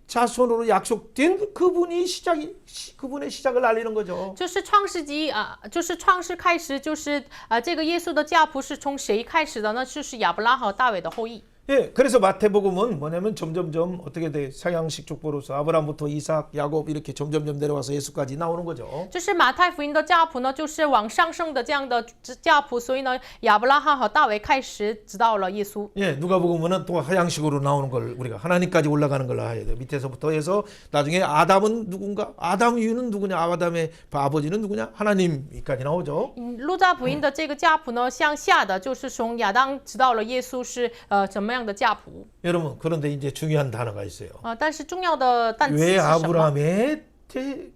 [SPEAKER 1] 자손으로 약속된 그분의 시작을 알리는 거죠.
[SPEAKER 2] 就是创世纪就是创世开始，就是这个耶稣的家谱是从谁开始的呢？就是亚伯拉罕和大卫的后裔。
[SPEAKER 1] 예, 그래서 마태복음은 뭐냐면 점점점 어떻게 돼? 서양식 족보로서 아브라함부터 이삭, 야곱 이렇게 점점점 내려와서 예수까지 나오는 거죠.
[SPEAKER 2] 就是马太福音的家谱呢，就是往上升的这样的家谱，所以呢，亚伯拉罕和大卫开始知道了耶稣。
[SPEAKER 1] 예, 누가복음은 또 하향식으로 나오는 걸 우리가 하나님까지 올라가는 걸 알아야 돼요. 밑에서부터 해서 나중에 아담은 누군가? 아담 이유는 누구냐? 아담의 아버지는 누구냐? 하나님까지 나오죠.
[SPEAKER 2] 路加福音的这个家谱呢，向下的就是从亚当知道了耶稣是怎么样的家谱。
[SPEAKER 1] 여러분, 그런데 이제 중요한 단어가 있어요.
[SPEAKER 2] 但是重要的单词
[SPEAKER 1] 왜
[SPEAKER 2] 是什么？
[SPEAKER 1] 아브라함의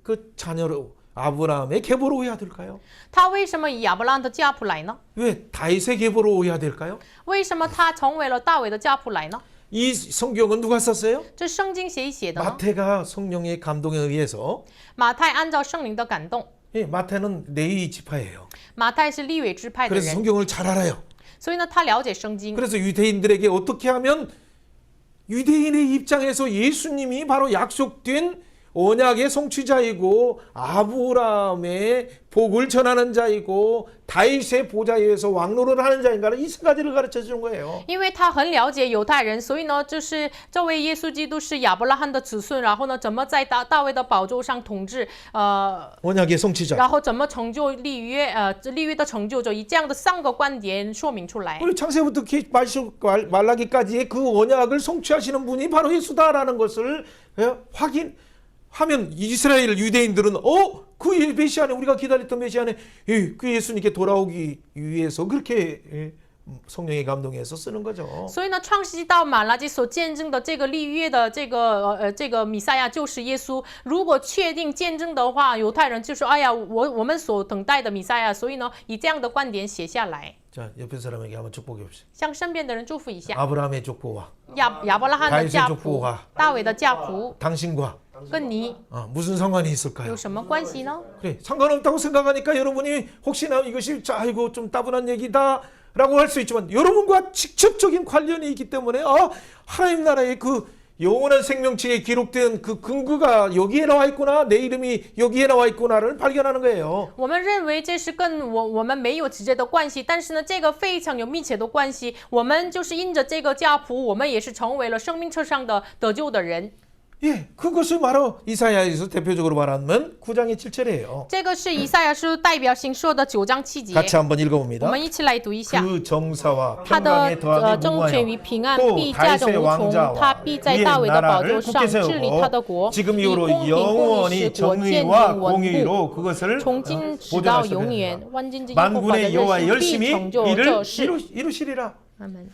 [SPEAKER 1] 그 자녀로 아브라함의 계보로 오야 될까요?
[SPEAKER 2] 他为什么以亚伯拉罕的家谱来呢？
[SPEAKER 1] 왜 다윗의 계보로 오야 될까요?
[SPEAKER 2] 为什么他成为了大卫的家谱来呢？
[SPEAKER 1] 이 성경은 누가 썼어요?
[SPEAKER 2] 这圣经谁写的呢？
[SPEAKER 1] 마태가 성령의 감동에 의해서
[SPEAKER 2] 马太按照圣灵的感动，
[SPEAKER 1] 예, 마태는 레위 지파예요.
[SPEAKER 2] 马太是利未支派的
[SPEAKER 1] 그래서
[SPEAKER 2] 人，
[SPEAKER 1] 성경을 잘 알아요.
[SPEAKER 2] 所以呢，他了解圣经。
[SPEAKER 1] 그래서 유대인들에게 어떻게 하면 유대인의 입장에서 예수님이 바로 약속된 언약의 성취자이고 아브라함의 복을 전하는 자이고 다윗의 보좌에서 왕노를 하는 자인가를 이 세 가지를 가르쳐 주는 거예요.
[SPEAKER 2] 因为他很了解犹太人，所以呢，就是这位耶稣基督是亚伯拉罕的子孙，然后呢，怎么在大卫的宝座上统治，
[SPEAKER 1] 언약의 성취자.
[SPEAKER 2] 然后怎么成就立约，立约的成就者，以这样的3个观点说明出来。
[SPEAKER 1] 우리 창세부터 말라기까지의 그 언약을 성취하시는 분이 바로 예수다라는 것을 확인하면 이스라엘 유대인들은 그 메시아네 우리가 기다렸던 메시아네 그 예수님께 돌아오기 위해서 그렇게 성령의 감동에서 쓰는 거죠.
[SPEAKER 2] 所以呢，创世纪到马拉基所见证的这个立约的这个弥赛亚就是耶稣。如果确定见证的话，犹太人就说：“哎呀，我们所等待的弥赛亚。”所以呢，以这样的观点写下来，
[SPEAKER 1] 자, 옆에 사람에게 한번 축복해 봅시다.
[SPEAKER 2] 向身边的人祝福一下。
[SPEAKER 1] 아브라함의 족보와
[SPEAKER 2] 亚伯拉罕的家
[SPEAKER 1] 다윗의
[SPEAKER 2] 谱
[SPEAKER 1] 족보와 ，
[SPEAKER 2] 大卫的家谱，
[SPEAKER 1] 당신과
[SPEAKER 2] 跟你
[SPEAKER 1] 무슨 상관이 있을까요?
[SPEAKER 2] 有什么关系呢？
[SPEAKER 1] 그래, 상관없다고 생각하니까 여러분이 혹시나 이것이 아이고 좀 따분한 얘기다라고 할 수 있지만 여러분과 직접적인 관련이 있기 때문에 하나님 나라의 그 영원한 생명체에 기록된 그 근거가 여기에 나와 있구나, 내 이름이 여기에 나와 있구나를 발견하는 거예요.
[SPEAKER 2] 我们认为这是跟我们没有直接的关系，但是呢，这个非常有密切的关系。我们就是因着这个家谱，我们也是成为了生命册上的得救的人。
[SPEAKER 1] 예, 그것을 바로 이사야에서 대표적으로 말하면 9장의 7절이에요.
[SPEAKER 2] 这个是以赛亚书代表性说的9章7节，
[SPEAKER 1] 같이 한번
[SPEAKER 2] 我
[SPEAKER 1] 읽어봅니다.
[SPEAKER 2] 们一起来读一下。
[SPEAKER 1] 그 정사와
[SPEAKER 2] 他的
[SPEAKER 1] 평강에 더하기
[SPEAKER 2] 政权与
[SPEAKER 1] 무궁하여
[SPEAKER 2] 平安
[SPEAKER 1] 또
[SPEAKER 2] 必加增
[SPEAKER 1] 다윗의
[SPEAKER 2] 无穷，他
[SPEAKER 1] 왕자와
[SPEAKER 2] 必在
[SPEAKER 1] 그의
[SPEAKER 2] 大卫的宝座
[SPEAKER 1] 나라를
[SPEAKER 2] 上
[SPEAKER 1] 굳게
[SPEAKER 2] 治理他的
[SPEAKER 1] 세우고
[SPEAKER 2] 国，以
[SPEAKER 1] 지금
[SPEAKER 2] 公
[SPEAKER 1] 이후로
[SPEAKER 2] 平公义
[SPEAKER 1] 영원히
[SPEAKER 2] 使国建立
[SPEAKER 1] 정의와
[SPEAKER 2] 稳
[SPEAKER 1] 공의로
[SPEAKER 2] 固，
[SPEAKER 1] 그것을
[SPEAKER 2] 从今直到永
[SPEAKER 1] 보존하시리라.
[SPEAKER 2] 远。万军之耶和华的
[SPEAKER 1] 만군의
[SPEAKER 2] 热
[SPEAKER 1] 여호와
[SPEAKER 2] 心必
[SPEAKER 1] 열심히
[SPEAKER 2] 成就
[SPEAKER 1] 이를
[SPEAKER 2] 这事。
[SPEAKER 1] 이루시리라.
[SPEAKER 2] 阿门。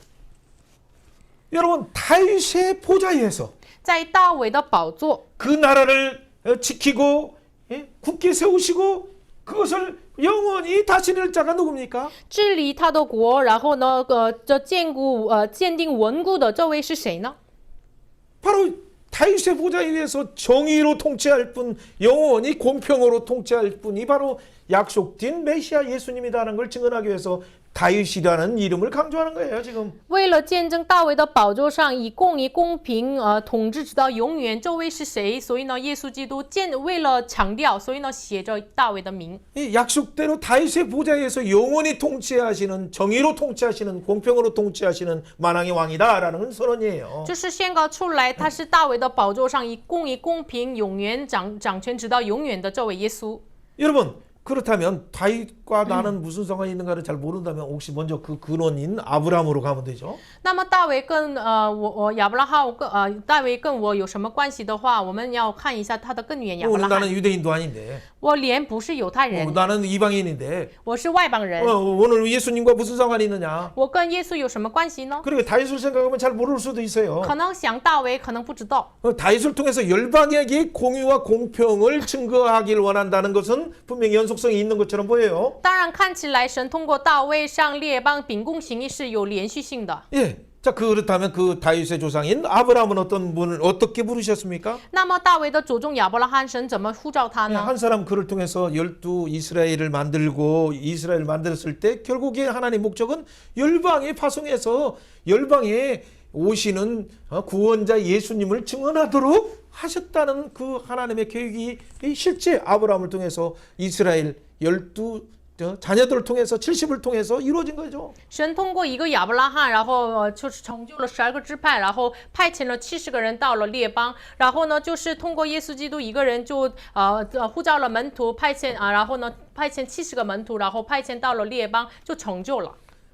[SPEAKER 1] 여러분 다윗의 보좌에서
[SPEAKER 2] 在大卫的宝座，
[SPEAKER 1] 그 나라를 지키고 굳게 세우시고 그것을 영원히 다스릴 자가 누굽니까?
[SPEAKER 2] 治理他的国，然后呢，这坚定稳固的这位是谁呢？
[SPEAKER 1] 바로 다윗의 보좌에 의해서 정의로 통치할 분, 영원히 공평으로 통치할 분이 바로 약속된 메시아 예수님이라는 걸 증언하기 위해서 다윗이라는 이름을 강조하는 거예요, 지금.
[SPEAKER 2] 为了见证大卫的宝座上以公义公平统治直到永远，这位是谁？所以呢，耶稣基督为了强调，所以呢，写着大卫的名。
[SPEAKER 1] 이 약속대로 다윗의 보좌에서 영원히 통치하시는, 정의로 통치하시는, 공평으로 통치하시는 만왕의 왕이다라는 선언이에요.
[SPEAKER 2] 就是宣告出来，他是大卫的宝座上以公义公平永远掌权直到永远的这位耶稣。
[SPEAKER 1] 여러분, 그렇다면 다윗과 나는 무슨 상관이 있는가를 잘 모른다면 혹시 먼저 그 근원인 아브라함으로 가면 되죠.
[SPEAKER 2] 那么大卫跟我亚伯拉罕大卫跟我有什么关系的话，我们要看一下他的根源亚伯
[SPEAKER 1] 오늘
[SPEAKER 2] 拉
[SPEAKER 1] 나는
[SPEAKER 2] 罕。
[SPEAKER 1] 유대인도 아닌데,
[SPEAKER 2] 我连不是犹太人，
[SPEAKER 1] 나는 이방인인데,
[SPEAKER 2] 我是外邦人，
[SPEAKER 1] 오늘 예수님과 무슨 상관이 있느냐?
[SPEAKER 2] 我跟耶稣有什么关系呢？
[SPEAKER 1] 그리고 다윗을 생각하면 잘 모를 수도 있어요.
[SPEAKER 2] 可能想大卫，可能不知道。
[SPEAKER 1] 다윗을 통해서 열방에게 공유와 공평을 증거하길 원한다는 것은 분명히 연속성이 있는 것처럼 보여요.
[SPEAKER 2] 当然，看起来神通过大卫向列邦秉公行义是有连续性的。
[SPEAKER 1] 예. 자, 그렇다면 그 다윗의 조상인 아브라함은 어떤 분을 어떻게 부르셨습니까?
[SPEAKER 2] 那么大卫的祖宗亚伯拉罕，神怎么呼召他
[SPEAKER 1] 예,
[SPEAKER 2] 呢？
[SPEAKER 1] 한 사람 그를 통해서 12 이스라엘을 만들고 이스라엘을 만들었을 때 결국에 하나님의 목적은 열방에 파송해서 열방에 오시는 구원자 예수님을 증언하도록 하셨다는 그 하나님의 계획이 실제 아브라함을 통해서 이스라엘 12 자녀들을 통해서 70을 통해서 이루어진 거죠.
[SPEAKER 2] 神通过一个亚伯拉罕，然后就是成就了12个支派，然后派遣了70个人到了列邦，然后呢，就是通过耶稣基督一个人就呼召了门徒，派遣然后呢派遣70个门徒，然后派遣到了列邦，就成就了。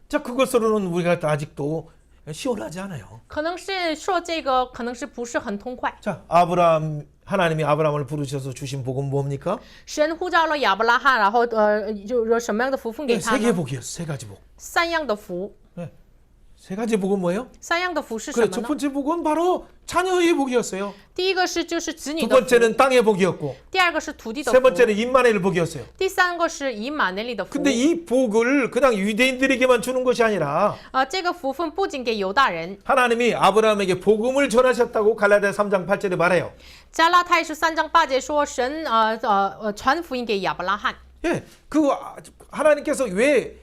[SPEAKER 1] 자, 그것으로는 우리가 아직도 시원하지 않아요.
[SPEAKER 2] 可能是说这个可能是不是很痛快。
[SPEAKER 1] 자, 하나님이 아브라함을 부르셔서 주신 복은 뭡니까?
[SPEAKER 2] 神呼召了亚伯拉罕，然后就什么样的福分给
[SPEAKER 1] 네,
[SPEAKER 2] 他
[SPEAKER 1] 세 개
[SPEAKER 2] 呢？
[SPEAKER 1] 복이요. 세 가지 복.
[SPEAKER 2] 三样的福，
[SPEAKER 1] 네. 세 가지 복은 뭐예요?
[SPEAKER 2] 三样的福是什
[SPEAKER 1] 그래,
[SPEAKER 2] 么
[SPEAKER 1] 첫
[SPEAKER 2] 呢？
[SPEAKER 1] 번째 복은 바로 자녀의 복이었어요.
[SPEAKER 2] 第一个是就是子女
[SPEAKER 1] 두
[SPEAKER 2] 的福，
[SPEAKER 1] 번째는 땅의 복이었고,
[SPEAKER 2] 第二个是土地的
[SPEAKER 1] 세
[SPEAKER 2] 福，
[SPEAKER 1] 번째는 임마누엘 복이었어요.
[SPEAKER 2] 第三个是以马内利的福。
[SPEAKER 1] 근데 이 복을 그냥 유대인들에게만 주는 것이 아니라
[SPEAKER 2] 这个福分不仅给犹大人，
[SPEAKER 1] 하나님이 아브라함에게 복음을 전하셨다고 갈라디아 3장 8절에 말해요.
[SPEAKER 2] 加拉太书3章8节说神传福音给亚伯拉罕。
[SPEAKER 1] 예, 그 하나님께서 왜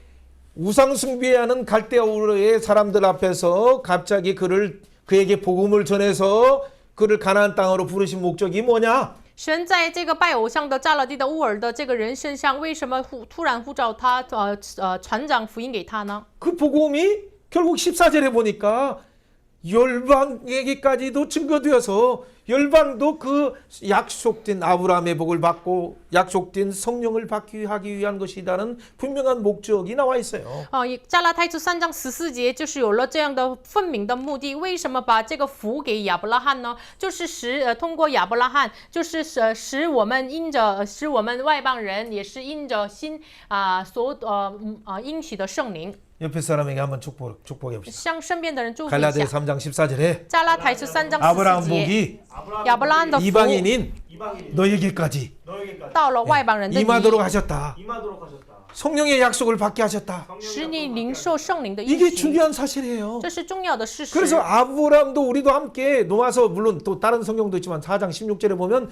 [SPEAKER 1] 우상 숭배하는 갈대아우르의 사람들 앞에서 갑자기 그에게 복음을 전해서 그를 가나안 땅으로 부르신 목적이 뭐냐?
[SPEAKER 2] 神在这个拜偶像的加勒地的乌尔的这个人身上，为什么突然呼召他传讲福音给他呢？
[SPEAKER 1] 그 복음이 결국 14절에 보니까 열방에게까지도 증거되어서 열방도 그 약속된 아브라함의 복을 받고 약속된 성령을 받기 하기 위한 것이라는 분명한 목적이 나와 있어요.
[SPEAKER 2] 加拉太书3章14节就是有了这样的分明的目的。为什么把这个福给亚伯拉罕呢？就是通过亚伯拉罕，就是使我们使我们外邦人也是因着新应许的圣灵。
[SPEAKER 1] 옆에 사람에게 한번 축복해 봅시다.
[SPEAKER 2] 向身边的人祝福一
[SPEAKER 1] 갈라디아
[SPEAKER 2] 下。
[SPEAKER 1] 3장 14절에
[SPEAKER 2] 加拉太书3章
[SPEAKER 1] 아브라함
[SPEAKER 2] 14节，
[SPEAKER 1] 복이
[SPEAKER 2] 亚伯拉罕的福
[SPEAKER 1] 이방인인 너에게까지
[SPEAKER 2] 到了外邦人的
[SPEAKER 1] 임하도록
[SPEAKER 2] 你，
[SPEAKER 1] 하셨다.
[SPEAKER 3] 임하도록 하셨다.
[SPEAKER 1] 성령의 약속을 받게 하셨다.
[SPEAKER 2] 使你领受圣灵的应
[SPEAKER 1] 이게
[SPEAKER 2] 许，
[SPEAKER 1] 중요한 사실이에요.
[SPEAKER 2] 这是重要的事实。
[SPEAKER 1] 그래서 아브라함도 우리도 함께 놓아서 물론 또 다른 성경도 있지만 4장 16절에 보면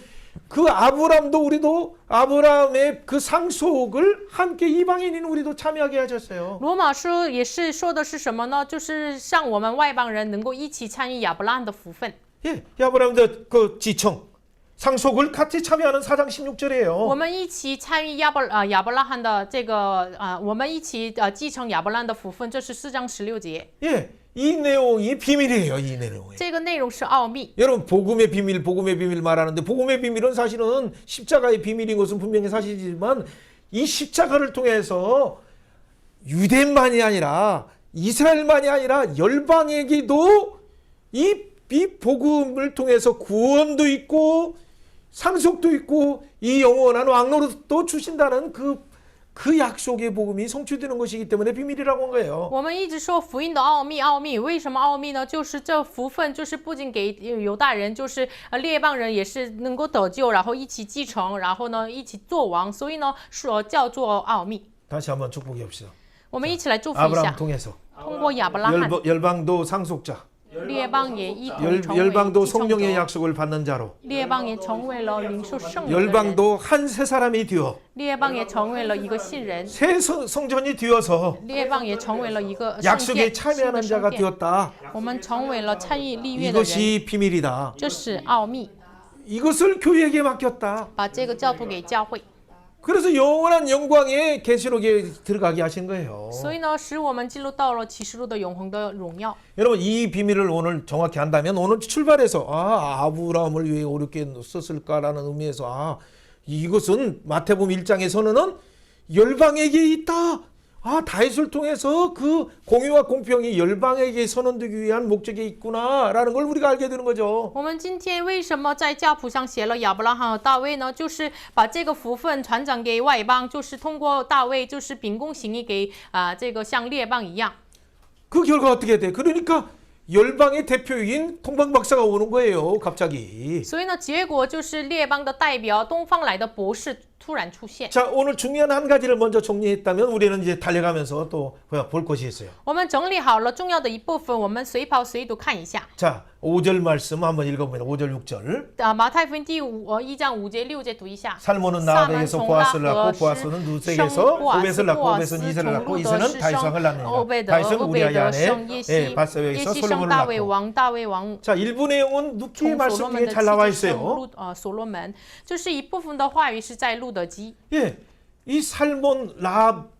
[SPEAKER 1] 그 아브라함도 우리도 아브라함의 그 상속을 함께 이방인인 우리도 참여하게 하셨어요.
[SPEAKER 2] 罗马书也是说的是什么呢？就是让我们外邦人能够一起参与亚伯拉罕的福分。
[SPEAKER 1] 예, 아브라함도 그 지청 상속을 같이 참여하는 4장 16절이에요.
[SPEAKER 2] 我们一起参与亚伯拉罕的这个我们一起继承亚伯拉罕的福分，这是4章16节。
[SPEAKER 1] 예, 이 내용이 비밀이에요. 이 내용이.
[SPEAKER 2] 这个内容是奥秘。
[SPEAKER 1] 여러분 복음의 비밀 말하는데 복음의 비밀은 사실은 십자가의 비밀인 것은 분명히 사실이지만 이 십자가를 통해서 유대인만이 아니라 이스라엘만이 아니라 열방에게도 이 복음을 통해서 구원도 있고 상속도 있고 이 영원한 왕노릇도 주신다는 그 약속의 복음이 성취되는 것이기 때문에 비밀이라고 한 거예요.
[SPEAKER 2] 我们一直说福音的奥秘，为什么奥秘呢？就是这福分，就是不仅给犹大人，就是列邦人也是能够得救，然后一起继承，然后呢一起做王，所以呢说叫做奥秘。
[SPEAKER 1] 다시 한번 축복해 봅시다.
[SPEAKER 2] 我们一起来祝福一
[SPEAKER 1] 아브라함
[SPEAKER 2] 下，
[SPEAKER 1] 통해서
[SPEAKER 2] 通过亚伯拉罕，
[SPEAKER 1] 열방도 상속자,
[SPEAKER 2] 列邦也一同成为
[SPEAKER 1] 열방도
[SPEAKER 2] 继承
[SPEAKER 1] 성령의
[SPEAKER 2] 者，
[SPEAKER 1] 약속을 받는 자로
[SPEAKER 2] 列邦也成为了领受圣灵的人，
[SPEAKER 1] 열방도 한 새 사람이 되어
[SPEAKER 2] 列邦也成为了一个信人，
[SPEAKER 1] 새 성전이 되어서
[SPEAKER 2] 列邦也成为了一个圣
[SPEAKER 1] 약속에
[SPEAKER 2] 殿，新
[SPEAKER 1] 참여하는
[SPEAKER 2] 的圣
[SPEAKER 1] 자가
[SPEAKER 2] 殿。
[SPEAKER 1] 되었다.
[SPEAKER 2] 我们成为了参与立约的人，
[SPEAKER 1] 이것이 비밀이다.
[SPEAKER 2] 这是奥秘，
[SPEAKER 1] 이것을 교회에게 맡겼다.
[SPEAKER 2] 把这个交托给教会。
[SPEAKER 1] 그래서 영원한 영광의 계시록에 들어가게 하신 거예요.
[SPEAKER 2] 所以呢，使我们进入到了启示录的永恒的荣耀。
[SPEAKER 1] 여러분 이 비밀을 오늘 정확히 한다면 오늘 출발해서 아브라함을 왜 어렵게 썼을까라는 의미에서 이것은 마태복음 1장에서는 열방에게 있다. 아, 다윗을 통해서 그 공의와 공평이 열방에게 선언되기 위한 목적이 있구나라는 걸 우리가 알게 되는 거죠.
[SPEAKER 2] 我们今天为什么在教谱上写了亚伯拉罕和大卫呢？就是把这个福分传讲给外邦，就是通过大卫，就是秉公行义给这个像列邦一样。
[SPEAKER 1] 그 결과 어떻게 돼? 그러니까 열방의 대표인 통방 박사가 오는 거예요. 갑자기.
[SPEAKER 2] 所以呢，结果就是列邦的代表东方来的博士突然出现。
[SPEAKER 1] 자, 오늘 중요한 한 가지를 먼저 정리했다면 우리는 이제 달려가면서 또 볼 것이 있어요.
[SPEAKER 2] 我们整理好了重要的一部分，我们随跑随读看一下。
[SPEAKER 1] 자, 5절 말씀 한번 읽어보면 5절 6절.
[SPEAKER 2] 马太福音1章5节6节读一下。
[SPEAKER 1] 살몬은 나합에게서 보아스를 낳고 보아스는 루색에서 오벳을 낳고 오벳은 이세를 낳고 이세는 다윗왕을 낳느니라. 다윗은 우리아의 아내 바세바에서
[SPEAKER 2] 耶西
[SPEAKER 1] 솔로몬을
[SPEAKER 2] 生大卫
[SPEAKER 1] 낳고.
[SPEAKER 2] 王，大卫王
[SPEAKER 1] 자, 일부 내용은 누키의
[SPEAKER 2] 从所
[SPEAKER 1] 말씀
[SPEAKER 2] 罗门
[SPEAKER 1] 중에
[SPEAKER 2] 的
[SPEAKER 1] 잘 나와
[SPEAKER 2] 妻子生
[SPEAKER 1] 있어요.
[SPEAKER 2] 所罗门，就是一部分的话语是在路德基。
[SPEAKER 1] 예, 이 살몬 라합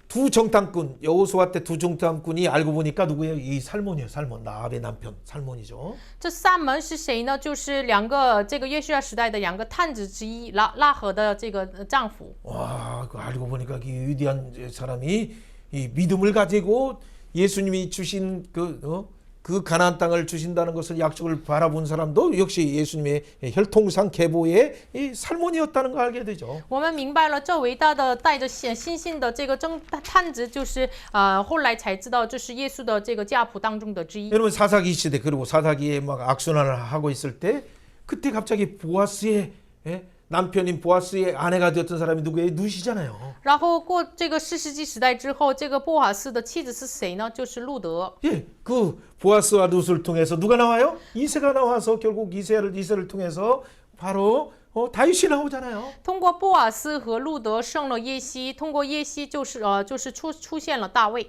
[SPEAKER 1] 두 정탐꾼 여호수아 때 두 정탐꾼이 알고 보니까 누구예요? 이 살몬이에요. 살몬 라합의 남편 살몬이죠.
[SPEAKER 2] 这三门是谁呢？就是两个这个约书亚时代的两个探子之一，拉合的这个丈夫。
[SPEAKER 1] 와, 그 알고 보니까 이 위대한 사람이 이 믿음을 가지고 예수님이 주신 그 가나안 땅을 주신다는 것을 약속을 바라본 사람도 역시 예수님의 혈통상 계보의 이 살몬이었다는 걸 알게 되죠.
[SPEAKER 2] 我们明白了，这伟大的带着信心的这个探子，就是后来才知道这是耶稣的这个家谱当中的之一。
[SPEAKER 1] 여러분 사사기 시대 그리고 사사기에 막 악순환을 하고 있을 때 그때 갑자기 보아스의 남편인 보아스의 아내가 되었던 사람이 누구예요? 누시잖아요.
[SPEAKER 2] 然后过这个士世纪时代之后，这个波瓦斯的妻子是谁呢？就是路德。
[SPEAKER 1] 예, 그 보아스와 룻을 통해서 누가 나와요? 이세가 나와서 결국 이세를 통해서 바로 다윗이 나오잖아요.
[SPEAKER 2] 通过波瓦斯和路德生了耶西，通过耶西就是出现了大卫。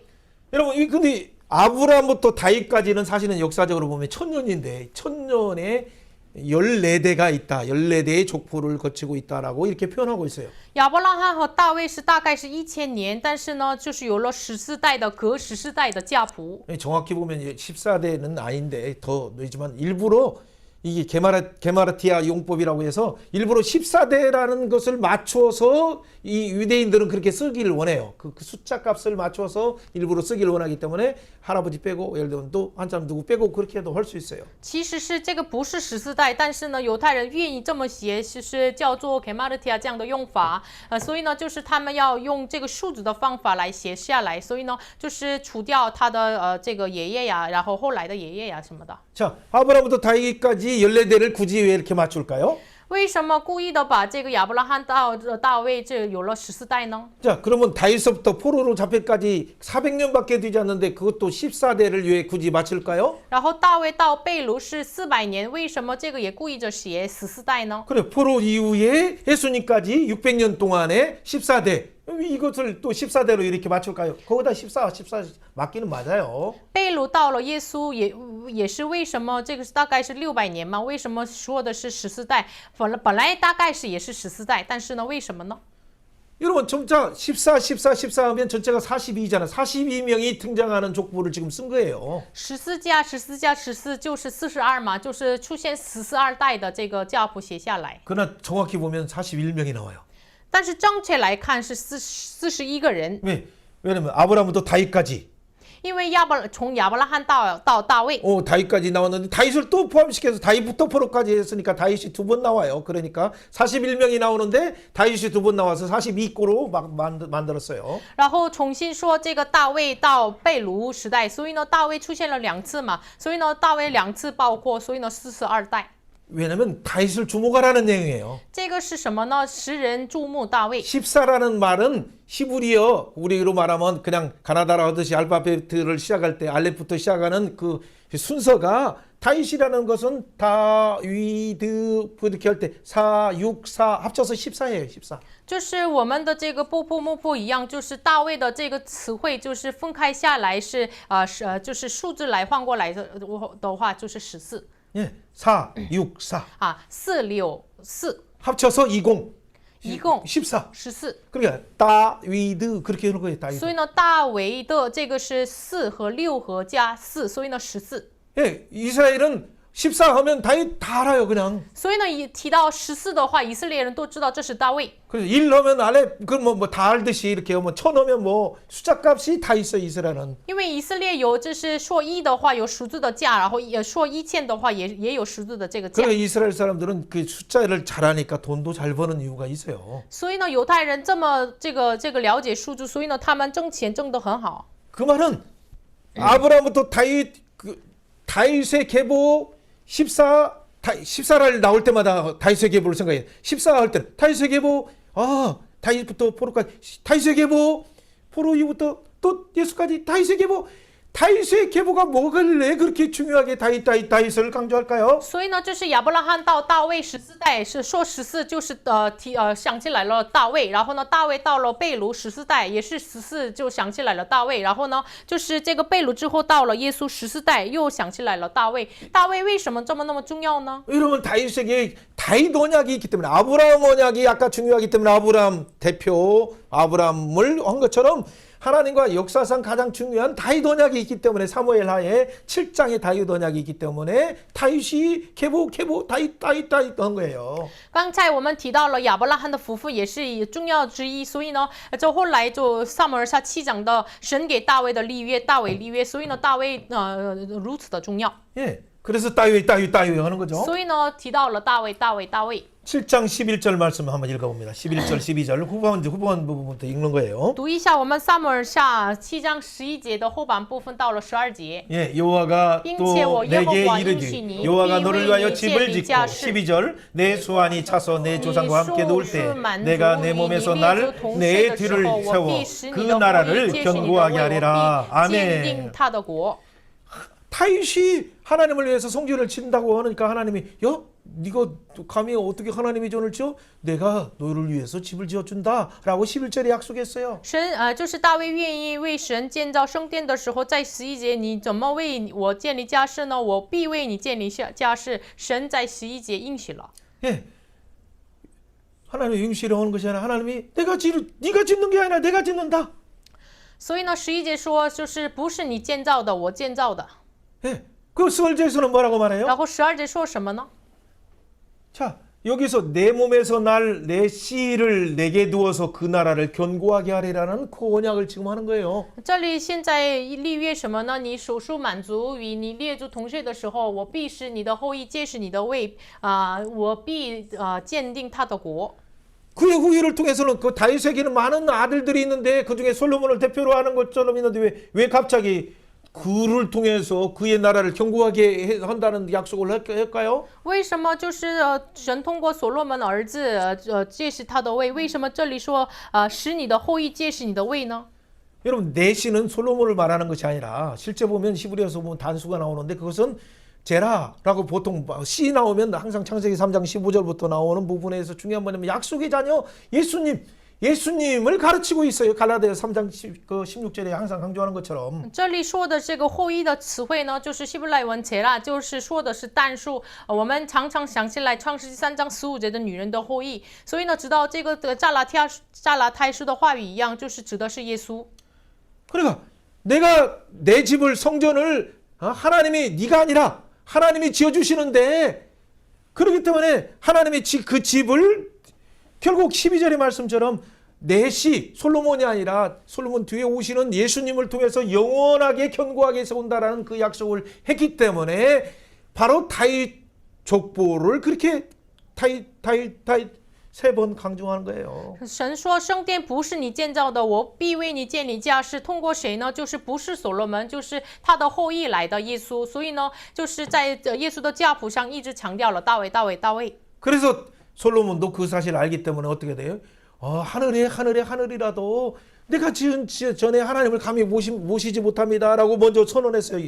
[SPEAKER 1] 여러분, 근데 아브라함부터 다윗까지는 사실은 역사적으로 보면 1000년인데 1000년에 14대가 있다. 14대의 족보를 거치고 있다라고 이렇게 표현하고 있어요.
[SPEAKER 2] 亚伯拉罕和大卫是大概是1000年，但是呢，就是有了14代的隔14代的家谱。
[SPEAKER 1] 정확히 보면 14대는 아닌데 더 늦지만 일부러 이게 게마르티아 용법이라고 해서 일부러 14대라는 것을 맞춰서 이 유대인들은 그렇게 쓰기를 원해요. 그 숫자 값을 맞춰서 일부러 쓰기를 원하기 때문에 할아버지 빼고 예를 들면 또 한 사람 누구 빼고 그렇게 해도 할 수 있어요.
[SPEAKER 2] 其实是这个不是14代，但是呢，犹太人愿意这么写，就是叫做 Gemaria 这样的用法。所以呢，就是他们要用这个数字的方法来写下来，所以呢，就是除掉他的这个爷爷呀，然后后来的爷爷呀什么的。
[SPEAKER 1] 자, 아브라함부터 다윗까지 14대를 굳이 왜 이렇게 맞출까요?
[SPEAKER 2] 为什么故意的把这个亚伯拉罕到大卫这有了14代呢？
[SPEAKER 1] 자, 그러면 다윗서부터 포로로 잡힐까지 400년밖에 되지 않는데 그것도 14대를 왜 굳이 맞출까요?
[SPEAKER 2] 然后大卫到被掳是400年，为什么这个也故意着写14代呢？
[SPEAKER 1] 그래, 포로 이후에 예수님까지 600년 동안에 14대. 이것을 또 14대로 이렇게 맞출까요? 거기다 14 맞기는 맞아요.
[SPEAKER 2] 被掳到了耶稣也是为什么这个大概是600年嘛？为什么说的是14代？本来大概是也是14代，但是呢，为什么呢？
[SPEAKER 1] 여러분 전자 14 하면 전체가 42잖아. 42명이 등장하는 족보를 지금 쓴 거예요.
[SPEAKER 2] 14加14就是42嘛，就是出现42代的这个教谱写下来。
[SPEAKER 1] 그러나 정확히 보면 41명이 나와요.
[SPEAKER 2] 但是正确来看是41个人，
[SPEAKER 1] 왜냐면 아브라함부터 다윗까지.
[SPEAKER 2] 因为从亚伯拉罕到大卫，
[SPEAKER 1] 다윗까지 나왔는데 다윗을 또 포함시켜서 다윗부터 포로까지 했으니까 다윗이 두 번 나와요. 그러니까 41명이 나오는데 다윗이 두 번 나와서 42꼬로 막 만들었어요.
[SPEAKER 2] 然后重新说这个大卫到被掳时代，所以呢大卫出现了2次嘛，所以呢大卫2次包括，所以呢42代。
[SPEAKER 1] 왜냐면 다윗을 주목하라는 내용이에요.
[SPEAKER 2] 这个是什么呢？使人注目大卫。
[SPEAKER 1] 14라는 말은 히브리어 우리로 말하면 그냥 가나다라 하듯이 알파벳을 시작할 때 알렙부터 시작하는 그 순서가 다윗이라는 것은 다위드 이렇게 할 때 4, 6, 4 합쳐서 14예요. 14.
[SPEAKER 2] 就是我们的这个波破木破一样，就是大卫的这个词汇，就是分开下来是就是数字来换过来的话，就是14。
[SPEAKER 1] 예, 4, 6, 4.
[SPEAKER 2] 4, 6, 4.
[SPEAKER 1] 합쳐서 20.
[SPEAKER 2] 14.
[SPEAKER 1] 14. 그러니까 다위드 그렇게 하는 거예요. 다윗.
[SPEAKER 2] 所以呢，大卫的这个是4和6和加4，所以呢14。
[SPEAKER 1] 예, 이스라엘은 14 하면 다윗 다 알아요, 그냥.
[SPEAKER 2] 所以呢，一提到14的话，以色列人都知道这是大卫。
[SPEAKER 1] 그래서 1 넣으면 아래 그뭐다 알듯이 이렇게 뭐 1000 넣으면 뭐 숫자값이 다 있어 이스라엘은.
[SPEAKER 2] 因为以色列有就是说一的话有数字的价，然后也说1000的话也有数字的这个价。
[SPEAKER 1] 그래 이스라엘 사람들은 그 숫자를 잘하니까 돈도 잘 버는 이유가 있어요.
[SPEAKER 2] 所以呢，犹太人这么这个了解数字，所以呢，他们挣钱挣得很好。
[SPEAKER 1] 그 말은 아브라함부터 다윗의 계보 14를 나올 때마다 다윗의 계보를 생각해. 14 할 때 다윗의 계보 다윗부터 포로까지 다윗의 계보 포로 이후부터 또 예수까지 다윗의 계보 다윗의 계보가 뭐길래 그렇게 중요하게 다윗을 강조할까요?
[SPEAKER 2] 所以呢，就是亚伯拉罕到大卫14代是说14，就是想起来了大卫。然后呢，大卫到了被掳14代也是14，就想起来了大卫。然后呢，就是这个被掳之后到了耶稣14代又想起来了大卫。大卫为什么这么那么重要呢？
[SPEAKER 1] 여러분 다윗에게 다윗 언약이 있기 때문에 아브라함 언약이 아까 중요하기 때문에 아브라함 대표 아브라함을 한 것처럼 하나님과 역사상 가장 중요한 다윗 언약이 있기 때문에 사무엘 하에 7장의 다윗 언약이 있기 때문에 다윗이 계보 다윗 한 거예요.
[SPEAKER 2] 刚才我们提到了亚伯拉罕的夫妇也是重要之一，所以呢，就后来就撒母耳下7章的神给大卫的立约，大卫立约，所以呢，大卫如此的重要。
[SPEAKER 1] 예, 그래서 다윗 하는 거죠.
[SPEAKER 2] 所以呢，提到了大卫。
[SPEAKER 1] 7장 11절 말씀 한번 읽어봅니다. 11절 12절 후반 부분부터 읽는 거예요.
[SPEAKER 2] 读一下我们撒母耳下7章11节的后半部分到了12节。
[SPEAKER 1] 예, 여호와가 또 내게 이르기 여호와가 너를 위하여 집을 짓고 12절 내 수완이 차서 내 조상과 함께 누울 때 내가 내 몸에서 날 내 뒤를 세워 그 나라를 견고하게 하리라. 아멘. 다윗이 하나님을 위해서 성전을 짓는다고 하니까 하나님이 네가 감히 어떻게 하나님이 전을 지어? 내가 너를 위해서 집을 지어준다라고 11절에 약속했어요.
[SPEAKER 2] 神就是大卫愿意为神建造圣殿的时候，在11节你怎么为我建立家室呢？我必为你建立家室。神在11节应许了。
[SPEAKER 1] 예, 하나님이 응시를 하는 것이 아니라 하나님이 네가 짓는 게 아니라 내가 짓는다.
[SPEAKER 2] 所以呢，11节说就是不是你建造的，我建造的。
[SPEAKER 1] 예, 그 12절에서는 뭐라고 말해요?
[SPEAKER 2] 然后12节说什么呢？
[SPEAKER 1] 자, 여기서 내 몸에서 날 내 씨를 내게 두어서 그 나라를 견고하게 하리라는 그 언약을 지금 하는 거예요.
[SPEAKER 2] 这里现在立约什么呢？你手术满足与你列祖同睡的时候，我必使你的后裔皆是你的位我必坚定他的国。
[SPEAKER 1] 그의 후예를 통해서는 그 다윗에게는 많은 아들들이 있는데 그 중에 솔로몬을 대표로 하는 것처럼 있는데 왜 갑자기 그를 통해서 그의 나라를 견고하게 한다는 약속을 할까요?
[SPEAKER 2] 为什么就是神通过所罗门的儿子揭示他的位？为什么这里说使你的后裔揭示你的位呢？
[SPEAKER 1] 여러분 내 씨는 솔로몬을 말하는 것이 아니라 실제 보면 히브리어서 보면 단수가 나오는데 그것은 제라라고 보통 씨 나오면 항상 창세기 3장 15절부터 나오는 부분에서 중요한 뭐냐면 약속의 자녀 예수님을 가르치고 있어요. 갈라디아서 3장 16절에 항상 강조하는 것처럼.
[SPEAKER 2] 这里说的这个后裔的词汇呢，就是希伯来文切拉，就是说的是单数。我们常常想起来创世纪3章15节的女人的后裔，所以呢，知道这个加拉太书的话语一样，就是指的是耶稣。
[SPEAKER 1] 그러니까 내가 내 집을 성전을 하나님이 네가 아니라 하나님이 지어주시는데 그렇기 때문에 하나님이 그 집을 결국 12절의 말씀처럼 내 씨 솔로몬이 아니라 솔로몬 뒤에 오시는 예수님을 통해서 영원하게 견고하게 세운다라는 그 약속을 했기 때문에 바로 다윗 족보를 그렇게 다윗 3번 강조하는 거예요.
[SPEAKER 2] 神说圣殿不是你建造的，我必为你建立家室。通过谁呢？就是不是所罗门，就是他的后裔来的耶稣。所以呢，就是在耶稣的家谱上一直强调了大卫。
[SPEAKER 1] 그래서 솔로몬도 그 사실을 알기 때문에 어떻게 돼요? 하늘이라도 내가 지은 전에 하나님을 감히 모시지 못합니다라고 먼저 선언했어요.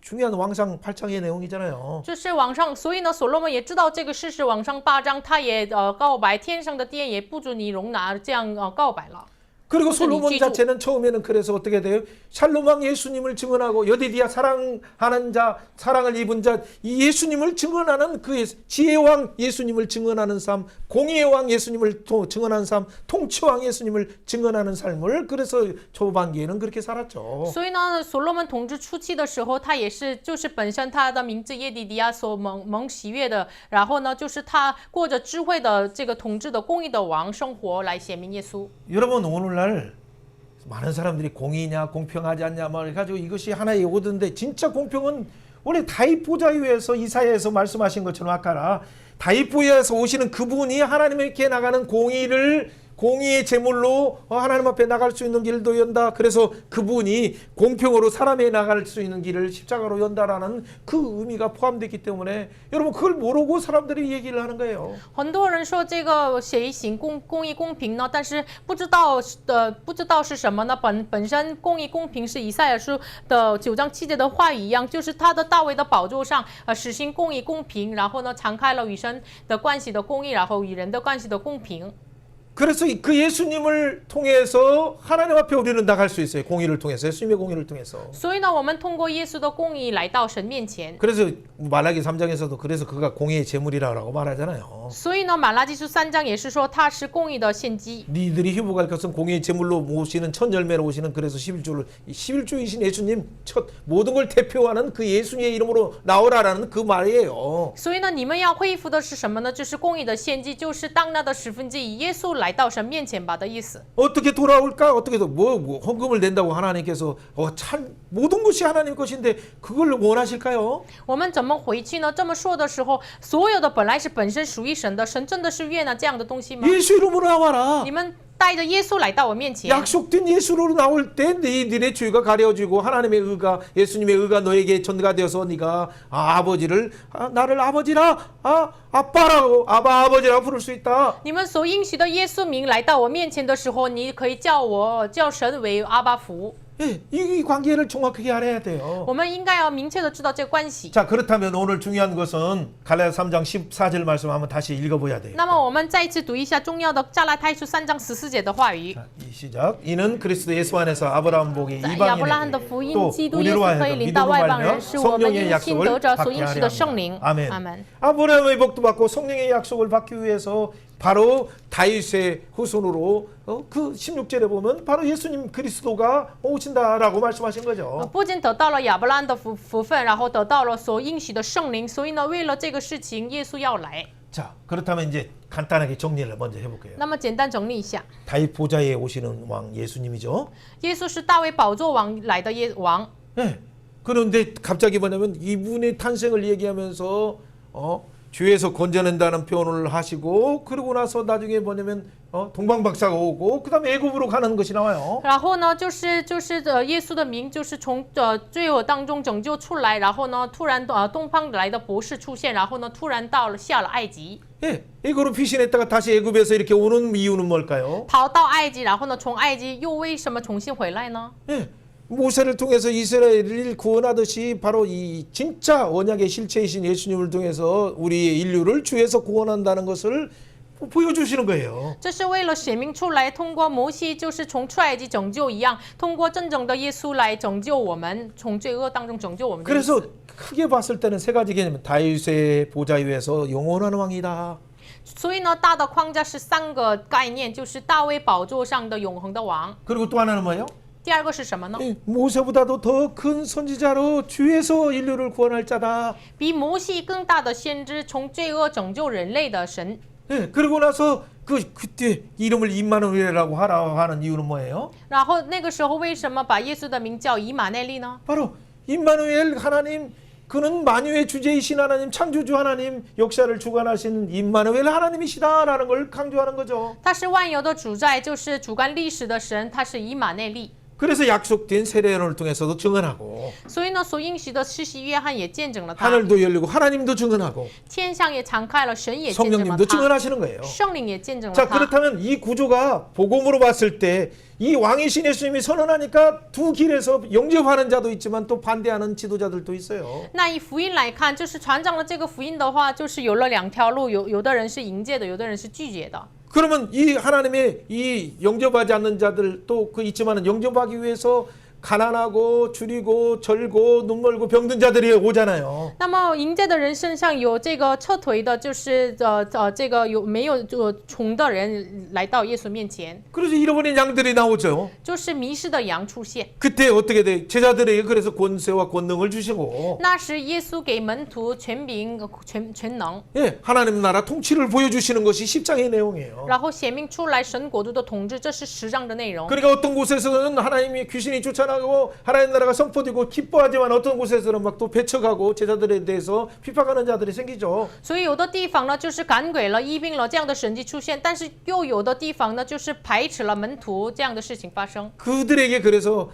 [SPEAKER 1] 중요한 왕상 8장의 내용이잖아요.
[SPEAKER 2] 就是往上，所以呢，所罗门也知道这个事实，往上8章他也告白，天上的殿也不准你容纳，这样告白了。
[SPEAKER 1] 그리고
[SPEAKER 2] 或者你
[SPEAKER 1] 솔로몬
[SPEAKER 2] 记住，
[SPEAKER 1] 자체는 처음에는 그래서 어떻게 돼요? 샬롬왕 예수님을 증언하고 여디디아 사랑하는 자, 사랑을 입은 자, 이 예수님을 증언하는 그 지혜왕 예수님을 증언하는 삶, 공의의 왕 예수님을 증언하는 삶, 통치왕 예수님을 증언하는 삶을 그래서 초반기에는 그렇게 살았죠.
[SPEAKER 2] 所以呢，所罗门统治初期的时候，他也是就是本身他的名字耶底底亚所蒙喜悦的，然后呢，就是他过着智慧的这个统治的公义的王生活来显明耶稣。
[SPEAKER 1] 여러분 오늘날 많은 사람들이 공의냐 공평하지 않냐 말 가지고 이것이 하나의 오던데 진짜 공평은 원래 다윗 보좌위에서 이사야에서 말씀하신 것처럼 아까라 다윗 보좌에서 오시는 그분이 하나님께 나가는 공의의 제물로 하나님 앞에 나갈 수 있는 길도 연다. 그래서 그분이 공평으로 사람에 나갈 수 있는 길을 십자가로 연다라는 그 의미가 포함되기 때문에 여러분 그걸 모르고 사람들이 얘기를 하는 거예요.
[SPEAKER 2] 很多人说这个谁行公义公平呢？但是不知道是什么呢？本身公义公平是以赛亚书的9章7节的话语一样，就是他的大卫的宝座上实行公义公平，然后呢敞开了与神的关系的公义，然后与人的关系的公平。
[SPEAKER 1] 그래서 그 예수님을 통해서 하나님 앞에 우리는 나갈 수 있어요. 공의를 통해서 예수님의 공의를 통해서.
[SPEAKER 2] 所以呢，我们通过耶稣的公义来到神面前。
[SPEAKER 1] 그래서 말라기 3장에서도 그래서 그가 공의의 제물이라고 말하잖아요.
[SPEAKER 2] 所以呢，马拉基书3章也是说他是公义的献祭。
[SPEAKER 1] 니들이 회복할 것은 공의의 제물로 모시는 첫 열매로 오시는 그래서 11주이신 예수님 첫 모든 걸 대표하는 그 예수님의 이름으로 나오라라는 그 말이에요.
[SPEAKER 2] 所以呢，你们要恢复的是什么呢？就是公义的献祭，就是当纳的1/10以耶稣来到神面前吧的意思。
[SPEAKER 1] 어떻게 돌아올까? 어떻게 뭐 헌금을 낸다고 하나님께서 모든 것이 하나님 것인데 그걸 원하실까요?
[SPEAKER 2] 我们怎么回去呢？这么说的时候，所有的本来是本身属于神的，神真的是悦纳这样的东西吗？
[SPEAKER 1] 예수 이름으로 나와라.
[SPEAKER 2] 你们带着耶稣来到我面前。
[SPEAKER 1] 약속된 예수로 나올 때 너의 죄가 가려지고 하나님의 의가 예수님의 의가 너에게 전가 되어서 네가 아버지를 나를 아버지라 아빠라고 아버지라고 부를 수 있다.
[SPEAKER 2] 你们所应许的耶稣名来到我面前的时候，你可以叫神为阿巴父。
[SPEAKER 1] 예, 이 관계를 정확하게 알아야 돼요.
[SPEAKER 2] 我们应该要明确的知道这个关系。
[SPEAKER 1] 자, 그렇다면 오늘 중요한 것은 갈라디아 3장 14절 말씀 한번 다시 읽어봐야 돼요.
[SPEAKER 2] 那么我们再一次读一下重要的加拉太书3章14节的话语。
[SPEAKER 1] 자, 이 시작. 이는 그리스도 예수 안에서 아브라함 복이
[SPEAKER 2] 在亚伯拉罕的
[SPEAKER 1] 이방인에게
[SPEAKER 2] 福音，
[SPEAKER 1] 또
[SPEAKER 2] 基督耶
[SPEAKER 1] 우리로
[SPEAKER 2] 稣可以
[SPEAKER 1] 하여금
[SPEAKER 2] 临到
[SPEAKER 1] 믿음으로
[SPEAKER 2] 外邦
[SPEAKER 1] 말며
[SPEAKER 2] 人，使我们
[SPEAKER 1] 성령의
[SPEAKER 2] 因信
[SPEAKER 1] 약속을
[SPEAKER 2] 得着所
[SPEAKER 1] 받게
[SPEAKER 2] 应许
[SPEAKER 1] 하려
[SPEAKER 2] 的圣
[SPEAKER 1] 합니다.
[SPEAKER 2] 灵。
[SPEAKER 1] 아멘.
[SPEAKER 2] 阿门。
[SPEAKER 1] 아브라함의 복도 받고 성령의 약속을 받기 위해서 바로 다윗의 후손으로 그 16절에 보면 바로 예수님 그리스도가 오신다라고 말씀하신 거죠.
[SPEAKER 2] 不仅得到了亚伯拉罕的福分，然后得到了所应许的圣灵，所以呢，为了这个事情，耶稣要来。
[SPEAKER 1] 자, 그렇다면 이제 간단하게 정리를 먼저 해볼게요.
[SPEAKER 2] 那么简单整理一下，
[SPEAKER 1] 다윗 보좌에 오시는 왕 예수님이죠.
[SPEAKER 2] 耶稣是大卫宝座王来的王。
[SPEAKER 1] 네. 그런데 갑자기 뭐냐면 이분의 탄생을 얘기하면서 죄에서 건져낸다는 표현을 하시고 그러고 나서 나중에 뭐냐면 동방박사가 오고 그다음에 애굽으로 가는 것이 나와요.
[SPEAKER 2] 然后呢，就是耶稣的名就是从罪恶当中拯救出来，然后呢，突然东方来的博士出现，然后呢，突然下了埃及，
[SPEAKER 1] 예, 애굽으로 피신했다가 다시 애굽에서 이렇게 오는 이유는 뭘까요?
[SPEAKER 2] 逃到埃及，然后呢，从埃及又为什么重新回来呢？
[SPEAKER 1] 예, 모세를 통해서 이스라엘을 구원하듯이 바로 이 진짜 언약의 실체이신 예수님을 통해서 우리의 인류를 주에서 구원한다는 것을 보여주시는 거예요.
[SPEAKER 2] 这是为了显明出来，通过摩西就是从出埃及拯救一样，通过真正的耶稣来拯救我们，从罪恶当中拯救我们的意思。
[SPEAKER 1] 그래서 크게 봤을 때는 세 가지 개념. 다윗의 보좌 위에서 영원한 왕이다.
[SPEAKER 2] 所以呢，大的框架是3个概念，就是大卫宝座上的永恒的王。
[SPEAKER 1] 그리고 또 하나는 뭐예요?
[SPEAKER 2] 第二个是什么呢？
[SPEAKER 1] 모세보다도 더 큰 선지자로 주에서 인류를 구원할 자다.
[SPEAKER 2] 比摩西更大的先知，从罪恶拯救人类的神。
[SPEAKER 1] 예, 그리고 나서 그때 이름을 임마누엘이라고 하는 이유는 뭐예요?
[SPEAKER 2] 然后那个时候为什么把耶稣的名叫以马内利呢？
[SPEAKER 1] 바로 임마누엘 하나님 그는 만유의 주제이신 하나님 창조주 하나님 역사를 주관하신 임마누엘 하나님이시다라는 걸 강조하는 거죠.
[SPEAKER 2] 他是万有的主宰，就是主干历史的神，他是以马内利。
[SPEAKER 1] 그래서 약속된 세례연을 통해서도 증언하고
[SPEAKER 2] 所以呢，所应许的施洗约翰也见证了他，
[SPEAKER 1] 하늘도 열리고 하나님도 증언하고
[SPEAKER 2] 天上也敞开了，神也见证了
[SPEAKER 1] 성령님도
[SPEAKER 2] 他，
[SPEAKER 1] 증언하시는 거예요.
[SPEAKER 2] 圣灵也见证了
[SPEAKER 1] 자
[SPEAKER 2] 他。
[SPEAKER 1] 그렇다면 이 구조가 복음으로 봤을 때 이 왕이신 예수님이 선언하니까 두 길에서 영접하는 자도 있지만 또 반대하는 지도자들도 있어요.
[SPEAKER 2] 那以福音来看，就是传讲了这个福音的话，就是有了2条路，有的人是迎接的，有的人是拒绝的。
[SPEAKER 1] 그러면 이 하나님의 이 영접하지 않는 자들 또 그 있지만은 영접하기 위해서 가난하고 줄이고 절고 눈 멀고 병든 자들이 오잖아요.
[SPEAKER 2] 那么迎接的人身上有这个撤退的，就是这个有没有穷的人来到耶稣面前，
[SPEAKER 1] 그래서 잃어버린 양들이 나오죠.
[SPEAKER 2] 就是迷失的羊出现。
[SPEAKER 1] 그때 어떻게 돼? 제자들에게 그래서 권세와 권능을 주시고
[SPEAKER 2] 那时耶稣给门徒权柄、全能，
[SPEAKER 1] 예, 하나님 나라 통치를 보여주시는 것이 10장의 내용이에요.
[SPEAKER 2] 然后显明出来神国度的统治，这是10章的内容。
[SPEAKER 1] 그러니까 어떤 곳에서는 하나님이 귀신이 쫓아나고 하나님 나라가 선포되고 기뻐하지만 어떤 곳에서는 막 또 배척하고 제자들에 대해서批判하는 자들이 생기죠.
[SPEAKER 2] 所以有的地方呢，就是赶鬼了、医病了这样的神迹出现，但是又有的地方呢，就是排斥了门徒这样的事情发生。
[SPEAKER 1] 그들에게 그래서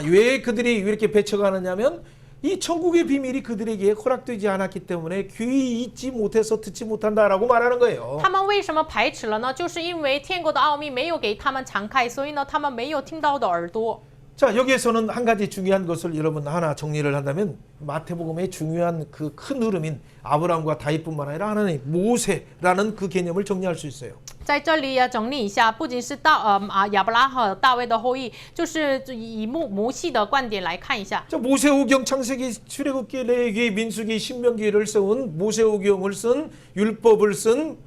[SPEAKER 1] 왜 그들이 왜 이렇게 배척하느냐면 이 천국의 비밀이 그들에게 허락되지 않았기 때문에 귀 잊지 못해서 듣지 못한다라고 말하는 거예요.
[SPEAKER 2] 他们为什么排斥了呢？就是因为天国的奥秘没有给他们敞开，所以呢，他们没有听到的耳朵。
[SPEAKER 1] 자, 여기에서는 한 가지 중요한 것을 여러분 하나 정리를 한다면 마태복음의 중요한 그 큰 흐름인 아브라함과 다윗뿐만 아니라 하나님 모세라는 그 개념을 정리할 수 있어요.
[SPEAKER 2] 在这里要整理一下，不仅是亚伯拉罕、大卫的后裔，就是以摩西的观点来看一下。
[SPEAKER 1] 자, 모세오경 창세기 출애굽기 레위기 민수기 신명기를 세운 모세오경을 쓴 율법을 쓴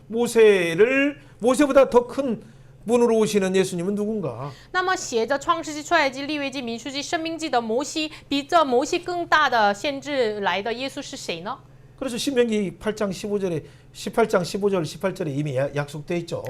[SPEAKER 1] 모세보다 더 큰 분으로 오시는 예수님은 누군가?
[SPEAKER 2] 那么写着创世纪、出埃及、利未记、民数记、申命记的摩西，比这摩西更大的先知来的耶稣是谁呢？
[SPEAKER 1] 그래서 신명기 8장 15절에 18장 15절 18절에 이미 약속돼 있죠.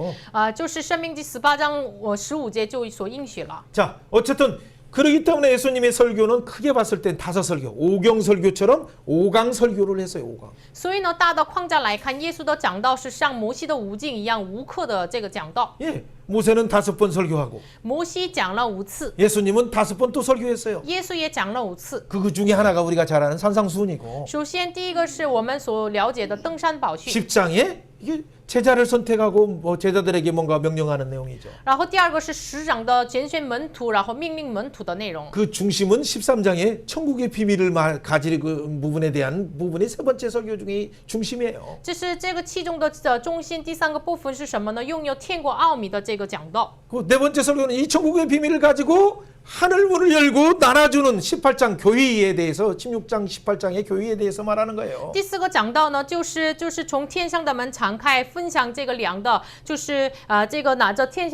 [SPEAKER 2] 就是申命记18章15节就所应许了。
[SPEAKER 1] 자, 어쨌든 그렇기 때문에 예수님의 설교는 크게 봤을 땐 5설교, 5경 설교처럼 5강 설교를 했어요. 5강.
[SPEAKER 2] 所以呢，大的框架来看，耶稣的讲道是像摩西的五经一样无课的这个讲道。
[SPEAKER 1] 예, 모세는 5번 설교하고
[SPEAKER 2] 摩西讲了5次，
[SPEAKER 1] 예수님은 5번 또 설교했어요.
[SPEAKER 2] 耶稣也讲了5次。
[SPEAKER 1] 그 중에 하나가 우리가 잘 아는 산상수훈이고
[SPEAKER 2] 首先，第一个是我们所了解的登山宝训，
[SPEAKER 1] 10장에 이게 제자를 선택하고 뭐 제자들에게 뭔가 명령하는 내용이죠.
[SPEAKER 2] 然后第二个是10章的拣选门徒，然后命令门徒的内容。
[SPEAKER 1] 그 중심은 13장에 천국의 비밀을 가질 그 부분에 대한 부분이 세 번째 설교 중에 중심이에요.
[SPEAKER 2] 这是这个其中的中心。第三个部分是什么呢？拥有天国奥秘的这个讲道。
[SPEAKER 1] 그 네 번째 설교는 이 천국의 비밀을 가지고 하늘 문을 열고 나눠주는 18장 교회에 대해서 16장 18장의 교회에 대해서 말하는 거예요.
[SPEAKER 2] 第四个讲道呢，就是从天上的门敞开，分享这个粮的，就是这个拿着天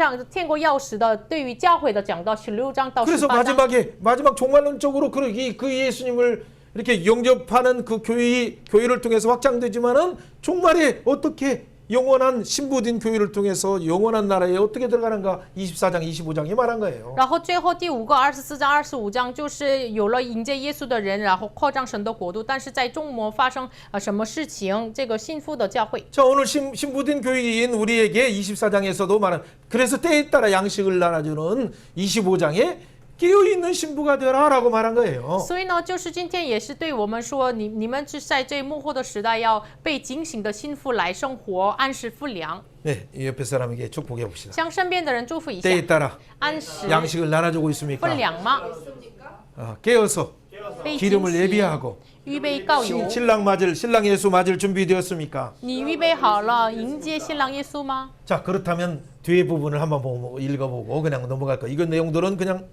[SPEAKER 2] 国钥匙的，对于教会的讲道16章到
[SPEAKER 1] 그래서
[SPEAKER 2] 18章。
[SPEAKER 1] 마지막 종말론적으로 그 예수님을 이렇게 영접하는 그 교회를 통해서 확장되지만은 종말에 어떻게 영원한 신부된 교회를 통해서 영원한 나라에 어떻게 들어가는가 24장 25장이 말한 거예요.
[SPEAKER 2] 然后最后第5个24章25章就是有了迎接耶稣的人，然后扩张神的国度，但是在中末发生什么事情？这个幸福的教会。
[SPEAKER 1] 자, 오늘 신부된 교회인 우리에게 24장에서도 말한 그래서 때에 따라 양식을 나눠주는 25장에 깨어있는 신부가 되라라고 말한 거예요.
[SPEAKER 2] 所以呢，就是今天也是对我们说，你们是在这幕后的时代要被警醒的心腹来生活，按时付粮。
[SPEAKER 1] 네, 이 옆에 사람에게 축복해 봅시다.
[SPEAKER 2] 向身边的人祝福一下，
[SPEAKER 1] 때에 따라
[SPEAKER 2] 按时
[SPEAKER 1] 양식을 나눠주고 있습니까?
[SPEAKER 2] 分粮吗？
[SPEAKER 1] 깨어서
[SPEAKER 2] 被
[SPEAKER 1] 기름을
[SPEAKER 2] 警醒，
[SPEAKER 1] 예비하고
[SPEAKER 2] 预备膏油。
[SPEAKER 1] 신랑 예수 맞을 준비되었습니까?
[SPEAKER 2] 你预备好了迎接新郎耶稣吗？
[SPEAKER 1] 자, 그렇다면 뒤에 부분을 한번 읽어보고 그냥 넘어갈 거예요. 이건 내용들은 그냥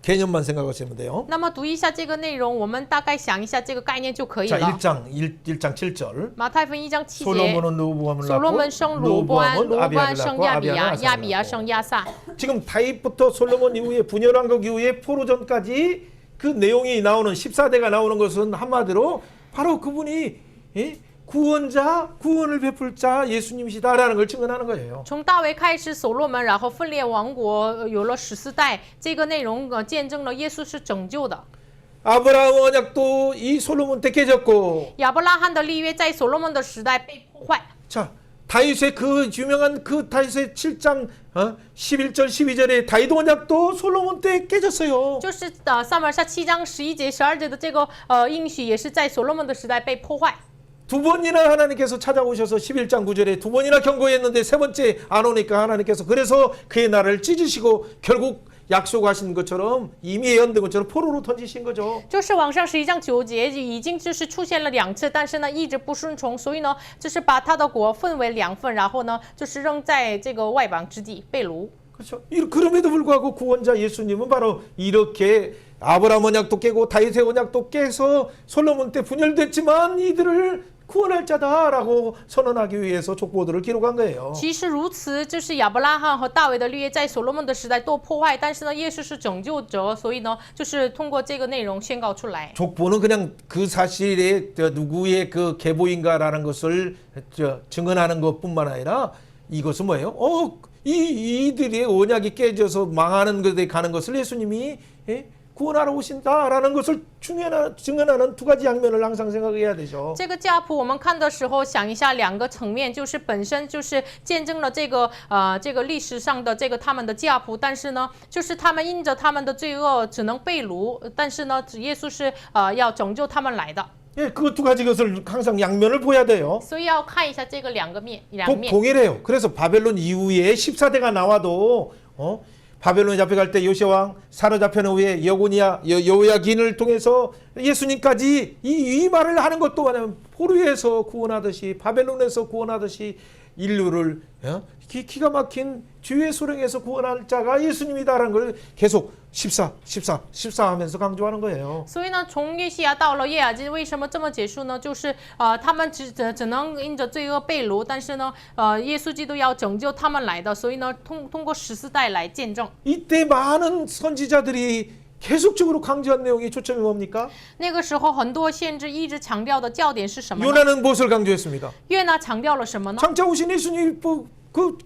[SPEAKER 1] 개념만 생각하시면 돼요.
[SPEAKER 2] 那么读一下这个内容，我们大概想一下这个概念就可以
[SPEAKER 1] 자,
[SPEAKER 2] 了。
[SPEAKER 1] 1장 7절.
[SPEAKER 2] 马太福音1章7节，
[SPEAKER 1] 솔로몬은 로보암을
[SPEAKER 2] 所罗门
[SPEAKER 1] 낳고
[SPEAKER 2] 生罗波安，罗波安
[SPEAKER 1] 아비아를
[SPEAKER 2] 生
[SPEAKER 1] 낳고
[SPEAKER 2] 亚比亚，
[SPEAKER 1] 아비아는
[SPEAKER 2] 亚比亚
[SPEAKER 1] 아사를
[SPEAKER 2] 生亚撒。
[SPEAKER 1] 지금 다윗부터 솔로몬 이후에 분열왕국 이후에 포로전까지 그 내용이 나오는 14대가 나오는 것은 한마디로 바로 그분이 구원을 베풀 자 예수님이시다라는 걸 증언하는 거예요.
[SPEAKER 2] 从大卫开始，所罗门，然后分裂王国，有了14代，这个内容见证了耶稣是拯救的。
[SPEAKER 1] 아브라함 언약도 이 솔로몬 때 깨졌고
[SPEAKER 2] 亚伯拉罕的立约在所罗门的时代被破坏。
[SPEAKER 1] 자, 다윗의 그 유명한 그 다윗의 7장 11절 12절에 다윗 언약도 솔로몬 때 깨졌어요.
[SPEAKER 2] 就是撒母耳下7章11节、12节的这个应许，也是在所罗门的时代被破坏。
[SPEAKER 1] 두 번이나 하나님께서 찾아오셔서 11장 9절에 두 번이나 경고했는데 세 번째 안 오니까 하나님께서 그래서 그의 나라를 찢으시고 결국 약속하신 것처럼 이미 예언된 것처럼 포로로 던지신 거죠.
[SPEAKER 2] 就是往上11章9节已经就是出现了2次，但是呢一直不顺从，所以呢就是把他的国分为2份，然后呢就是扔在这个外邦之地被掳。
[SPEAKER 1] 그렇죠. 그럼에도 불구하고 구원자 예수님은 바로 이렇게 아브라함 언약도 깨고 다윗의 언약도 깨서 솔로몬 때 분열됐지만 이들을 구원할 자다라고 선언하기 위해서 족보들을 기록한 거예요.
[SPEAKER 2] 其实如此，就是亚伯拉罕和大卫的律在所罗门的时代都破坏，但是呢，耶稣是拯救者，所以呢，就是通过这个内容宣告出来。
[SPEAKER 1] 족보는 그냥 그 사실에 누구의 그 계보인가라는 것을 증언하는 것뿐만 아니라 이것은 뭐예요? 이들의 언약이 깨져서 망하는 것에 가는 것을 예수님이 구원하러 오신다라는 것을 증언하는 두 가지 양면을 항상 생각해야 되죠.
[SPEAKER 2] 这个家谱我们看的时候，想一下2个层面，就是本身就是见证了这个历史上的这个他们的家谱，但是呢，就是他们因着他们的罪恶只能被掳，但是呢，耶稣是要拯救他们来的。
[SPEAKER 1] 예, 그 두 가지 것을 항상 양면을 보야 돼요.
[SPEAKER 2] 所以要看一下这个两面。
[SPEAKER 1] 동일해요. 그래서 바벨론 이후에 14대가 나와도 바벨론에 잡혀갈 때 요시아 왕 사로잡혀는 후에 여호야긴을 통해서 예수님까지 이 말을 하는 것도 뭐냐면 포로에서 구원하듯이 바벨론에서 구원하듯이 인류를 기가 막힌 주의 소령에서 구원할 자가 예수님이다라는 걸 계속 14 하면서 강조하는 거예요.
[SPEAKER 2] 所以呢，从约西亚到了约雅斤，为什么这么结束呢？就是他们只能因着罪恶被掳，但是呢，耶稣基督要拯救他们来的，所以呢，通过14代来见证。
[SPEAKER 1] 이때 많은 선지자들이 계속적으로 강조한 내용이 초점이 뭡니까?
[SPEAKER 2] 那个时候，很多先知一直强调的焦点是什么呢？
[SPEAKER 1] 요나는 무엇을 강조했습니까?
[SPEAKER 2] 约拿强调了什么呢？
[SPEAKER 1] 장차 오신 예수님이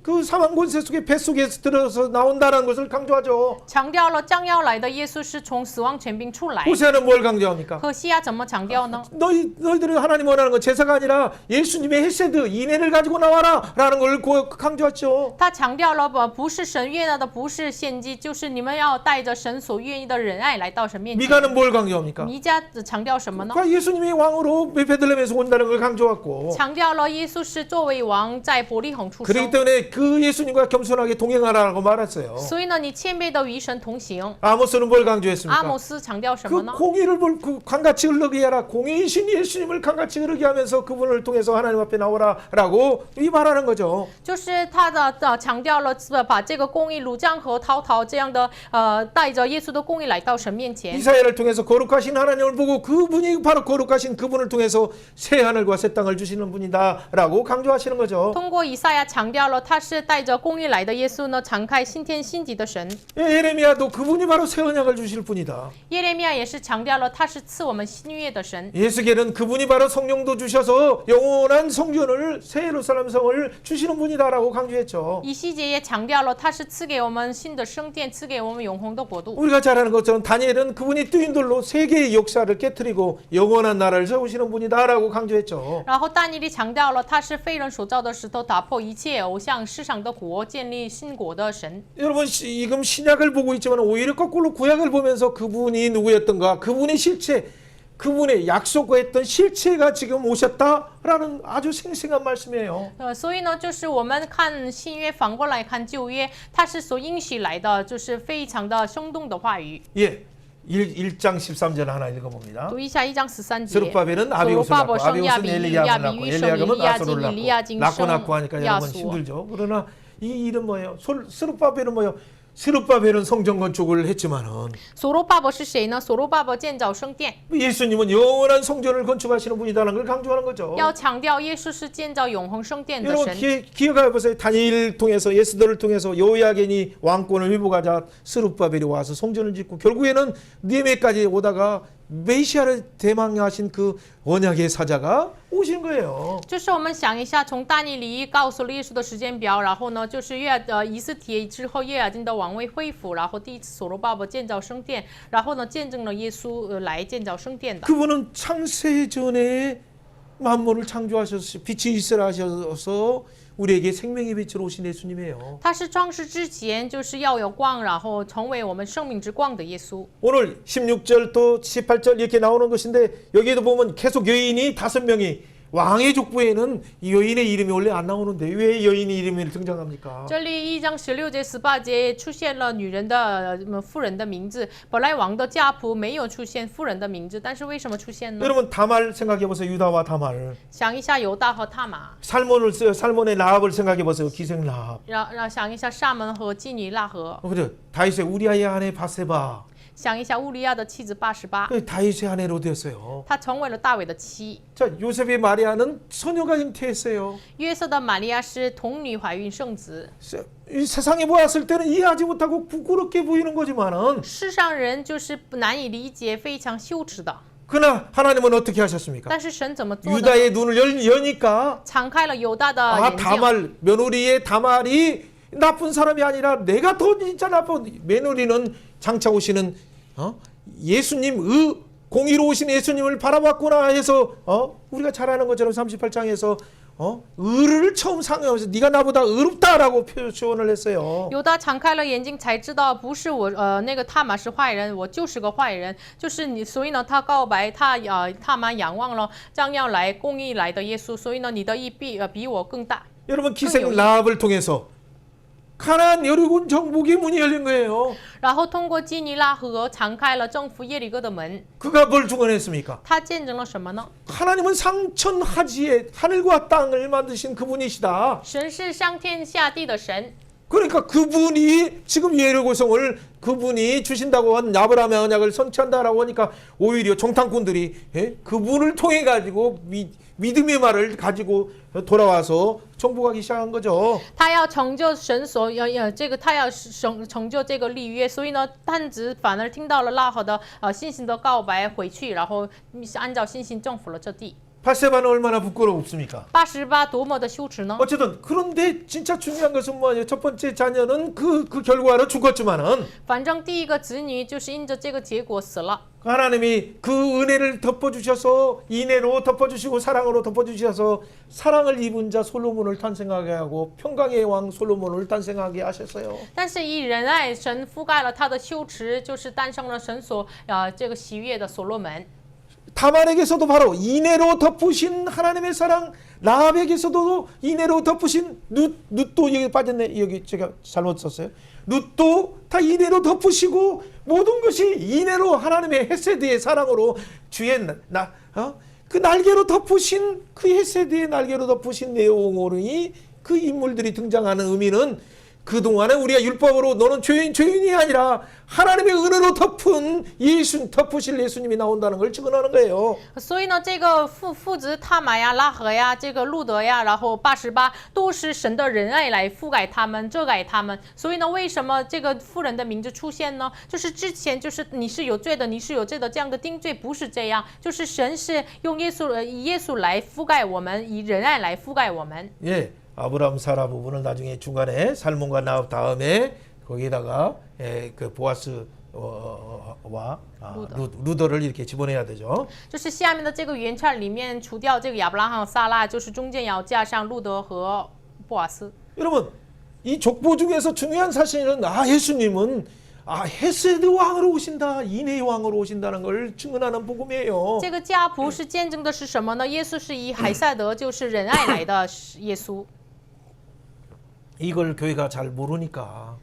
[SPEAKER 1] 그 사망 권세 속에 뱃속에서 들어서 나온다는 것을 강조하죠.
[SPEAKER 2] 强调了将要来的耶稣是从死亡权柄出来。
[SPEAKER 1] 호세아는 뭘 강조합니까?
[SPEAKER 2] 可西亚怎么强调呢？
[SPEAKER 1] 너희들은 하나님 원하는 건 제사가 아니라 예수님의 헤세드 인애를 가지고 나와라 라는 걸 강조했죠.
[SPEAKER 2] 他强调了不是神悦纳的，不是献祭，就是你们要带着神所愿意的仁爱来到神面前。
[SPEAKER 1] 미가는 뭘 강조합니까?
[SPEAKER 2] 弥迦强调什么呢？
[SPEAKER 1] 예수님이 왕으로 베들레헴에서 온다는 걸 강조했고
[SPEAKER 2] 强调了耶稣是作为王在伯利恒出
[SPEAKER 1] 그렇기
[SPEAKER 2] 生。
[SPEAKER 1] 때문에 그 예수님과 겸손하게 동행하라고 말했어요.
[SPEAKER 2] 所以呢，你谦卑的与神同行。
[SPEAKER 1] 아모스는 뭘
[SPEAKER 2] 阿
[SPEAKER 1] 강조했습니까?
[SPEAKER 2] 摩斯强调什
[SPEAKER 1] 그
[SPEAKER 2] 么呢？
[SPEAKER 1] 공의를 그 강같이 흐르게 하라. 공의이신 예수님을 강같이 흐르게 하면서 그분을 통해서 하나님 앞에 나오라라고 이 말하는 거죠.
[SPEAKER 2] 就是他的强调了把这个公义鲁江和滔滔这样的带着耶稣的公义来到神面前。
[SPEAKER 1] 이사야를 통해서 거룩하신 하나님을 보고 그분이 바로 거룩하신 그분을 통해서 새 하늘과 새 땅을 주시는 분이다라고 강조하시는 거죠.
[SPEAKER 2] 通过以赛亚强调了他是带着公义来的耶稣呢，敞开新天新地的神。
[SPEAKER 1] 예레미야도 그분이 바로 새 언약을 주실 분이다.
[SPEAKER 2] 耶利米亚也是强调了他是赐我们新约的神。
[SPEAKER 1] 예수께는 그분이 바로 성령도 주셔서 영원한 성전을 새 예루살렘 성을 주시는 분이다라고 강조했죠.
[SPEAKER 2] 以西结也强调了他是赐给我们新的圣殿，赐给我们永恒的国度。
[SPEAKER 1] 우리가 잘 아는 것처럼 다니엘은 그분이 뜨인돌로 세계의 역사를 깨트리고 영원한 나라를 세우시는 분이다라고 강조했죠.
[SPEAKER 2] 然后但以理强调了他是非人所造的石头，打破一切偶像，世上的国，建立新国的神。
[SPEAKER 1] 여러분 지금 신약을 보고 있지만 오히려 거꾸로 구약을 보면서 그분이 누구였던가 그분의 실체 그분의 약속했던 실체가 지금 오셨다라는 아주 생생한 말씀이에요.
[SPEAKER 2] 所以呢，就是我们看新约，反过来看旧约，它是所应许来的，就是非常的生动的话语。
[SPEAKER 1] 예, 1장 13절 하나 읽어봅니다.
[SPEAKER 2] 读一下1章13节。
[SPEAKER 1] 스룹바벨은 아비옷을 낳고 아비옷은 엘리야금을 낳고 엘리야금은 아소를 낳고 하니까 여러분 힘들죠. 그러나 이 일은 뭐예요? 스룹바벨은 뭐예요? 스룹바벨은 성전 건축을 했지만은
[SPEAKER 2] 所罗巴伯是谁呢？所罗巴伯建造圣殿，
[SPEAKER 1] 예수님은 영원한 성전을 건축하시는 분이다라는 걸 강조하는 거죠.
[SPEAKER 2] 要强调耶稣是建造永恒圣殿的
[SPEAKER 1] 여러분
[SPEAKER 2] 神。
[SPEAKER 1] 기억해 보세요. 다니엘 통해서 예스더를 통해서 여호야긴이 왕권을 회복하자 스룹바벨이 와서 성전을 짓고 결국에는 느헤미야까지 오다가 메시아를 대망하신 그 언약의 사자가 오신 거예요.
[SPEAKER 2] 就是我们想一下，从但以理告诉了耶稣的时间表，然后呢，就是以斯帖之后，约雅斤的王位恢复，然后第一次所罗巴伯建造圣殿，然后呢，见证了耶稣来建造圣殿的。
[SPEAKER 1] 그분은 창세 전에 만물을 창조하셔서 빛이 있으라 하셔서 우리에게 생명의 빛으로 오신 예수님이에요.
[SPEAKER 2] 他是创世之前就是要有光，然后成为我们生命之光的耶稣。
[SPEAKER 1] 오늘 16절 또 18절 이렇게 나오는 것인데 여기에도 보면 계속 여인이 5명이 왕의 족보에는 이 여인의 이름이 원래 안 나오는데 왜 여인의 이름이 등장합니까?
[SPEAKER 2] 这里1章16节、18节出现了女人的妇人的名字，本来王的家谱没有出现妇人的名字，但是为什么出现呢？
[SPEAKER 1] 여러분 다말 생각해 보세요. 유다와 다말.
[SPEAKER 2] 想一下犹大和他玛，
[SPEAKER 1] 살몬을 써요. 살몬의 라합을 생각해 보세요. 기생 라합.
[SPEAKER 2] 想一下撒门和妓女拉合，
[SPEAKER 1] 그죠? 다윗의 우리아의 아내 바세바.
[SPEAKER 2] 想一下乌利亚的妻子88，
[SPEAKER 1] 그 다윗의 아내로 되었어요.
[SPEAKER 2] 她成为了大卫的妻。
[SPEAKER 1] 자, 요셉의 마리아는 소녀가 잉태했어요.
[SPEAKER 2] 约瑟的玛利亚是童女怀孕生子，
[SPEAKER 1] 이 세상에 보았을 때는 이해하지 못하고 부끄럽게 보이는 거지만은
[SPEAKER 2] 世上人就是难以理解，非常羞耻的。
[SPEAKER 1] 그러나 하나님은 어떻게 하셨습니까?
[SPEAKER 2] 但是神怎么做的？
[SPEAKER 1] 유다의 눈을 여니까
[SPEAKER 2] 敞开了犹大的
[SPEAKER 1] 아
[SPEAKER 2] 眼睛。
[SPEAKER 1] 다말 며느리의 다말이 나쁜 사람이 아니라 내가 더 진짜 나쁜 며느리는 장차 오시는 예수님 공의로우신 예수님을 바라봤구나 해서 우리가 잘 아는 것처럼 38장에서 의를 처음 상하면서 네가 나보다 의롭다라고 표현을 했어요.
[SPEAKER 2] 犹大敞开了眼睛，才知道不是我，那个他玛是坏人，我就是个坏人，就是你。所以呢，他告白，他玛仰望了将要来公义来的耶稣，所以呢，你的义比我更大。
[SPEAKER 1] 여러분 기생 라합을 통해서 가나안 여리고는 정복의 문이 열린 거예요.
[SPEAKER 2] 然后通过基尼拉河敞开了征服耶利哥的门。
[SPEAKER 1] 그가 뭘 증언했습니까?
[SPEAKER 2] 他见证了什么呢？
[SPEAKER 1] 하나님은 상천하지에 하늘과 땅을 만드신 그분이시다.
[SPEAKER 2] 神是上天下地的神，
[SPEAKER 1] 그러니까 그분이 지금 예루고성을 그분이 주신다고 한 아브라함의 언약을 선취한다라고 하니까 오히려 정탐꾼들이 그분을 통해 가지고 믿음의 말을 가지고 돌아와서 정복하기 시작한 거죠.
[SPEAKER 2] 他要成就神所这个，他要成就这个立约，所以呢，探子反而听到了拉合的信心的告白，回去，然后按照信心征服了这地。
[SPEAKER 1] 바세바는 얼마나 부끄럽습니까?
[SPEAKER 2] 88多么的羞耻呢？
[SPEAKER 1] 어쨌든 그런데 진짜 중요한 것은 뭐예요? 첫 번째 자녀는 그 결과로 죽었지만은
[SPEAKER 2] 反正第一个子女就是因着这个结果死了。
[SPEAKER 1] 하나님이 그 은혜를 덮어주셔서 인애로 덮어주시고 사랑으로 덮어주셔서 사랑을 입은 자 솔로몬을 탄생하게 하고 평강의 왕 솔로몬을 탄생하게 하셨어요.
[SPEAKER 2] 但是以仁爱，神覆盖了他的羞耻，就是诞生了神所这个喜悦的所罗门。
[SPEAKER 1] 다말에게서도 바로 인애로 덮으신 하나님의 사랑, 라합에게서도 인애로 덮으신 룻도 여기 빠졌네. 여기 제가 잘못 썼어요. 룻도 다 인애로 덮으시고 모든 것이 인애로 하나님의 헤세드의 사랑으로 주의 그 날개로 덮으신 그 헤세드의 날개로 덮으신 내용으로니 그 인물들이 등장하는 의미는 그동안에 우리가 율법으로 너는 죄인이 아니라 하나님의 은혜로 덮으실 예수님이 나온다는 걸 증언하는 거예요.
[SPEAKER 2] 所以呢，这个父子他玛呀、拉合呀、这个路德呀，然后88都是神的仁爱来覆盖他们、遮盖他们。所以呢，为什么这个妇人的名字出现呢？就是之前就是你是有罪的，你是有罪的这样的定罪，不是这样，就是神是用以耶稣来覆盖我们，以仁爱来覆盖我们。
[SPEAKER 1] 예. 아브라함 사라 부분을 나중에 중간에 살몬과 나합 다음에 거기다가 그 보아스와 루더를 이렇게 집어넣어야 되죠.
[SPEAKER 2] 就是下面的这个圆圈里面除掉这个亚伯拉罕、撒拉，就是中间要加上路德和波瓦斯。
[SPEAKER 1] 여러분 이 족보 중에서 중요한 사실은 예수님은 헤세드 왕으로 오신다, 인애의 왕으로 오신다는 걸 증언하는 복음이에요.
[SPEAKER 2] 这个家谱是见证的是什么呢？耶稣是以海赛德，就是仁爱来的耶稣。
[SPEAKER 1] 이걸 교회가 잘 모르니까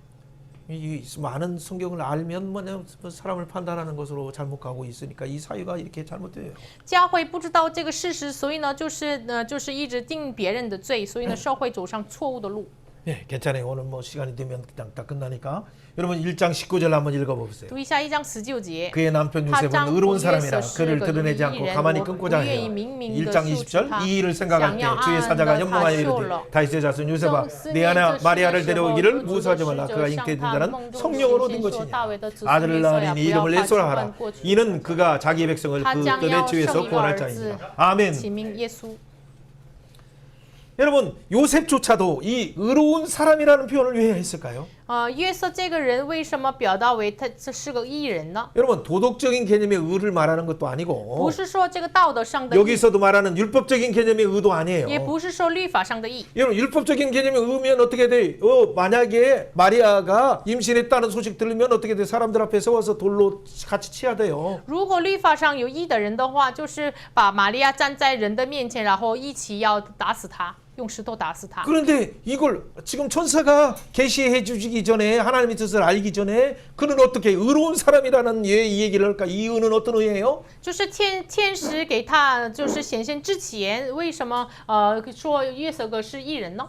[SPEAKER 1] 이 많은 성경을 알면 뭐냐 사람을 판단하는 것으로 잘못 가고 있으니까 이 사유가 이렇게 잘못돼요.
[SPEAKER 2] 教会不知道这个事实，所以呢，就是一直定别人的罪，所以呢，社会走上错误的路。
[SPEAKER 1] 네, 괜찮아요. 오늘 뭐 시간이 되면 그냥 다 끝나니까 여러분 1장 19절 한번 읽어보세요.
[SPEAKER 2] 读一下1章19节。
[SPEAKER 1] 그의 남편 요셉은 의로운 사람이라 그를 드러내지 않고 가만히 끊고자 해요. 1장 20절 이 일을 생각할 때 주의 사자가 연봉하여 이르되 다윗의 자손 요셉아 내 아내 마리아를 데려오기를 무서워하지 말라. 그가 잉태된다는 성령으로 얻은 것이니라. 아들을 낳으니 이름을 예수라 하라. 이는 그가 자기 백성을 그들의 죄에서 구원할 자이니라. 아멘.
[SPEAKER 2] 起名耶稣。
[SPEAKER 1] 여러분 요셉조차도 이 의로운 사람이라는 표현을 왜 했을까요?
[SPEAKER 2] 约瑟这个人为什么表达为他这是个义人呢？
[SPEAKER 1] 여러분 도덕적인 개념의 의를 말하는 것도
[SPEAKER 2] 不
[SPEAKER 1] 아니고
[SPEAKER 2] 是说这个道德上的义，
[SPEAKER 1] 여기서도 말하는 율법적인 개념의 의도 아니에요.
[SPEAKER 2] 也不是说律法上的义。
[SPEAKER 1] 여러분 율법적인 개념의 의면 어떻게 돼? 만약에 마리아가 임신했다는 소식 들으면 어떻게 돼? 사람들 앞에 세워서 돌로 같이 치야 돼요.
[SPEAKER 2] 如果律法上有义的人的话，就是把玛利亚站在人的面前，然后一起要打死他，用石头打死他。
[SPEAKER 1] 그런데 이걸 지금 천사가 계시해 주시기 전에 하나님의 뜻을 알기 전에 그는 어떻게 의로운 사람이라는 왜 이 얘기를 할까? 이 의는 어떤 의예요?
[SPEAKER 2] 就是天使给他就是显现之前，为什么说约瑟哥是义人呢？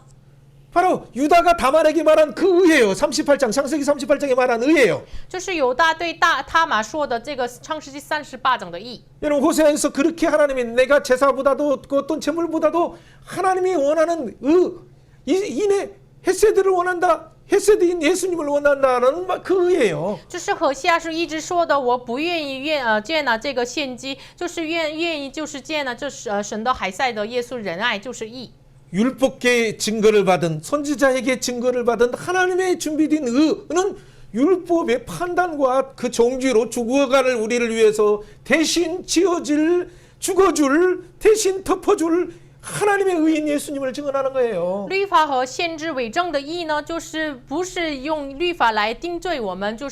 [SPEAKER 1] 바로 유다가 다말에게 말한 그 의예요. 38장 창세기 38장에 말한 의예요.
[SPEAKER 2] 就是犹大对他玛说的这个创世纪38章的义。
[SPEAKER 1] 여러분 호세아에서 그렇게 하나님이 내가 제사보다도 그 어떤 제물보다도 하나님이 원하는 이내 헤세드를 원한다. 헤세드인 예수님을 원한다는 그 의예요.
[SPEAKER 2] 就是何西阿书一直说的，我不愿意接纳这个献祭，就是愿意就是接纳这神的海塞的耶稣仁爱就是义。
[SPEAKER 1] 율법계의 증거를 받은 선지자에게 증거를 받은 하나님의 준비된 의는 율법의 판단과 그 정죄로 죽어가는 우리를 위해서 대신 지어질 죽어줄 대신 덮어줄 하나님의 의인 예수님을 증언하는 거예요.
[SPEAKER 2] 律法和先知伪证的义呢，就是不是用律法来定罪我们，就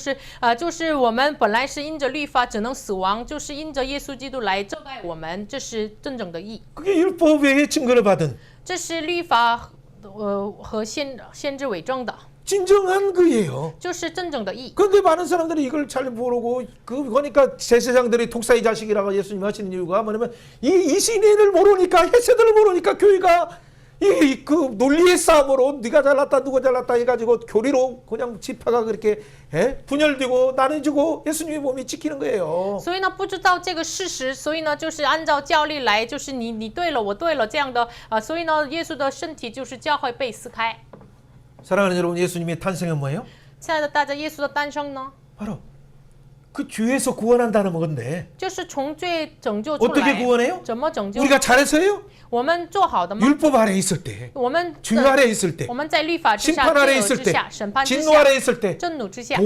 [SPEAKER 2] 是我们本来是因着律法只能死亡，就是因着耶稣基督来遮盖我们，这是真正的义。
[SPEAKER 1] 그게 율법의 증거를 받은
[SPEAKER 2] 这是律法和先知伪证的，
[SPEAKER 1] 진정한 그예요.
[SPEAKER 2] 就是真正的义。
[SPEAKER 1] 그런데 많은 사람들이 이걸 잘 모르고 그러니까 제사장들이 독사의 자식이라고 예수님 하시는 이유가 뭐냐면 이 시내를 모르니까 헤세드를 모르니까 교회가 그 논리의 싸움으로 네가 잘났다 누가 잘났다 해가지고 교리로 그냥 지파가 그렇게 분열되고 나눠지고 예수님의 몸이 지키는 거예요.
[SPEAKER 2] 所以呢，不知道这个事实，所以呢，就是按照教例来，就是你对了，我对了这样的所以呢，耶稣的身体就是教会被撕开。
[SPEAKER 1] 사랑하는 여러분, 예수님의 탄생은 뭐예요?
[SPEAKER 2] 亲爱的大家，耶稣的诞生呢，
[SPEAKER 1] 바로 그 죄에서 구원한다는 건데
[SPEAKER 2] 就是从罪拯救出
[SPEAKER 1] 어떻게
[SPEAKER 2] 来。
[SPEAKER 1] 구원해요?
[SPEAKER 2] 怎么拯救？
[SPEAKER 1] 우리가 잘해서요?
[SPEAKER 2] 我们做好的吗？
[SPEAKER 1] 율법 아래 있을 때,
[SPEAKER 2] 我们
[SPEAKER 1] 죄 아래 있을 때,
[SPEAKER 2] 我们在律法之下、
[SPEAKER 1] 심판
[SPEAKER 2] 罪
[SPEAKER 1] 아래
[SPEAKER 2] 恶
[SPEAKER 1] 있을
[SPEAKER 2] 之
[SPEAKER 1] 때,
[SPEAKER 2] 下、审判之
[SPEAKER 1] 진노 아래
[SPEAKER 2] 下、
[SPEAKER 1] 있을 때
[SPEAKER 2] 震怒之下，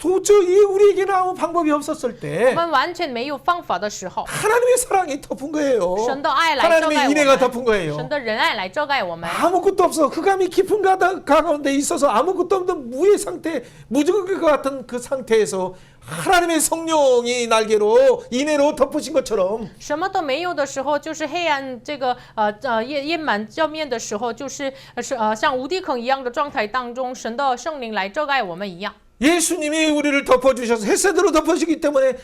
[SPEAKER 1] 도저히 우리에게는 아무 방법이 없었을
[SPEAKER 2] 我
[SPEAKER 1] 때
[SPEAKER 2] 们完全没有方法的时候，
[SPEAKER 1] 하나님의 사랑이 덮은 거예요.
[SPEAKER 2] 神的爱来遮盖
[SPEAKER 1] 하나님의
[SPEAKER 2] 我
[SPEAKER 1] 인애가
[SPEAKER 2] 们，
[SPEAKER 1] 덮은 거예요.
[SPEAKER 2] 神的仁爱来遮盖我们。
[SPEAKER 1] 아무것도 없어. 흑암이 깊은 가운데 있어서 아무것도 없는 무의 상태, 무적의 같은 그 상태에서 하나님의 성령이 날개로 인애로 덮으신 것처럼
[SPEAKER 2] 什么都没有的时候，就是黑暗这个淹满教面的时候，就是像无底坑一样的状态当中，神的圣灵来遮盖我们一样。
[SPEAKER 1] 예수님이 우리를 덮어주셔서 헤세드로 덮어주기 때문에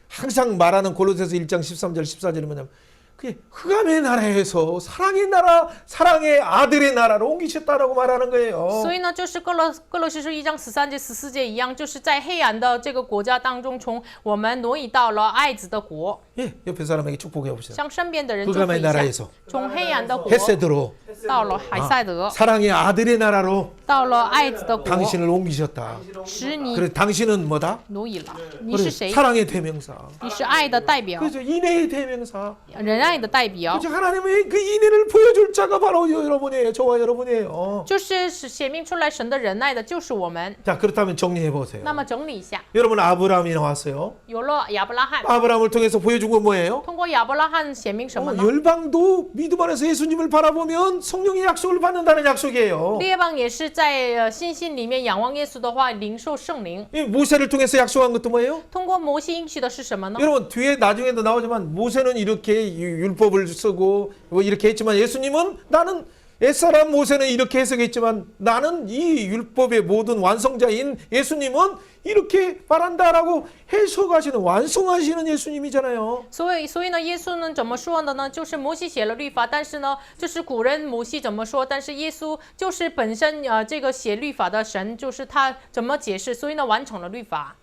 [SPEAKER 1] 항상 말하는 골로새서 1장 13절 14절이 뭐냐면 그게 흑암의 나라에서 사랑의 나라, 사랑의 아들의 나라로 옮기셨다라고 말하는 거예요.
[SPEAKER 2] 所以呢，就是哥罗西书1章13节、14节一样，就是在黑暗的这个国家当中，从我们挪移到了爱子的国，
[SPEAKER 1] 예, 옆에 사람에게 축복해 봅시다.
[SPEAKER 2] 向身边的人祝福
[SPEAKER 1] 흑암의
[SPEAKER 2] 一下，
[SPEAKER 1] 나라에서
[SPEAKER 2] 从黑暗的国
[SPEAKER 1] 헤세드로
[SPEAKER 2] 到了海塞德，
[SPEAKER 1] 사랑의 아들의 나라로
[SPEAKER 2] 到了爱子的国，
[SPEAKER 1] 당신을 옮기셨다.
[SPEAKER 2] 使你
[SPEAKER 1] 그래 당신은 뭐다?
[SPEAKER 2] 挪移了。你
[SPEAKER 1] 그래,
[SPEAKER 2] 是谁？
[SPEAKER 1] 사랑의 대명사.
[SPEAKER 2] 你是爱的代表，
[SPEAKER 1] 그죠? 인애의 대명사.
[SPEAKER 2] 仁爱的代表。
[SPEAKER 1] 그죠? 하나님의 그 인애를 보여줄 자가 바로 여러분이에요. 저와 여러분이에요.
[SPEAKER 2] 就是显明出来神的仁爱的，就是我们。
[SPEAKER 1] 자 그렇다면 정리해 보세요.
[SPEAKER 2] 那么整理一下，
[SPEAKER 1] 여러분 아브라함이 나왔어요.
[SPEAKER 2] 有了亚伯拉罕，
[SPEAKER 1] 아브라함을 통해서 보여준 건 뭐예요?
[SPEAKER 2] 通过亚伯拉罕显明什么呢？
[SPEAKER 1] 열방도 믿음 안에서 예수님을 바라보면 성령의 약속을 받는다는 약속이에요.
[SPEAKER 2] 列邦也是在信心里面仰望耶稣的话，领受圣灵。
[SPEAKER 1] 이 모세를 통해서 약속한 것도 뭐예요?
[SPEAKER 2] 通过摩西应许的是什么呢？
[SPEAKER 1] 여러분 뒤에 나중에도 나오지만 모세는 이렇게 율법을 쓰고 뭐 이렇게 했지만 예수님은 나는 옛사람 모세는 이렇게 해석했지만 나는 이 율법의 모든 완성자인 예수님은 이렇게 말한다라고 해석하시는 완성하시는 예수님이잖아요.
[SPEAKER 2] 所以呢，耶稣呢怎么说的呢？就是摩西写了律法，但是呢，就是古人摩西怎么说，但是耶稣就是本身这个写律法的神，就是他怎么解释，所以呢完成了律法。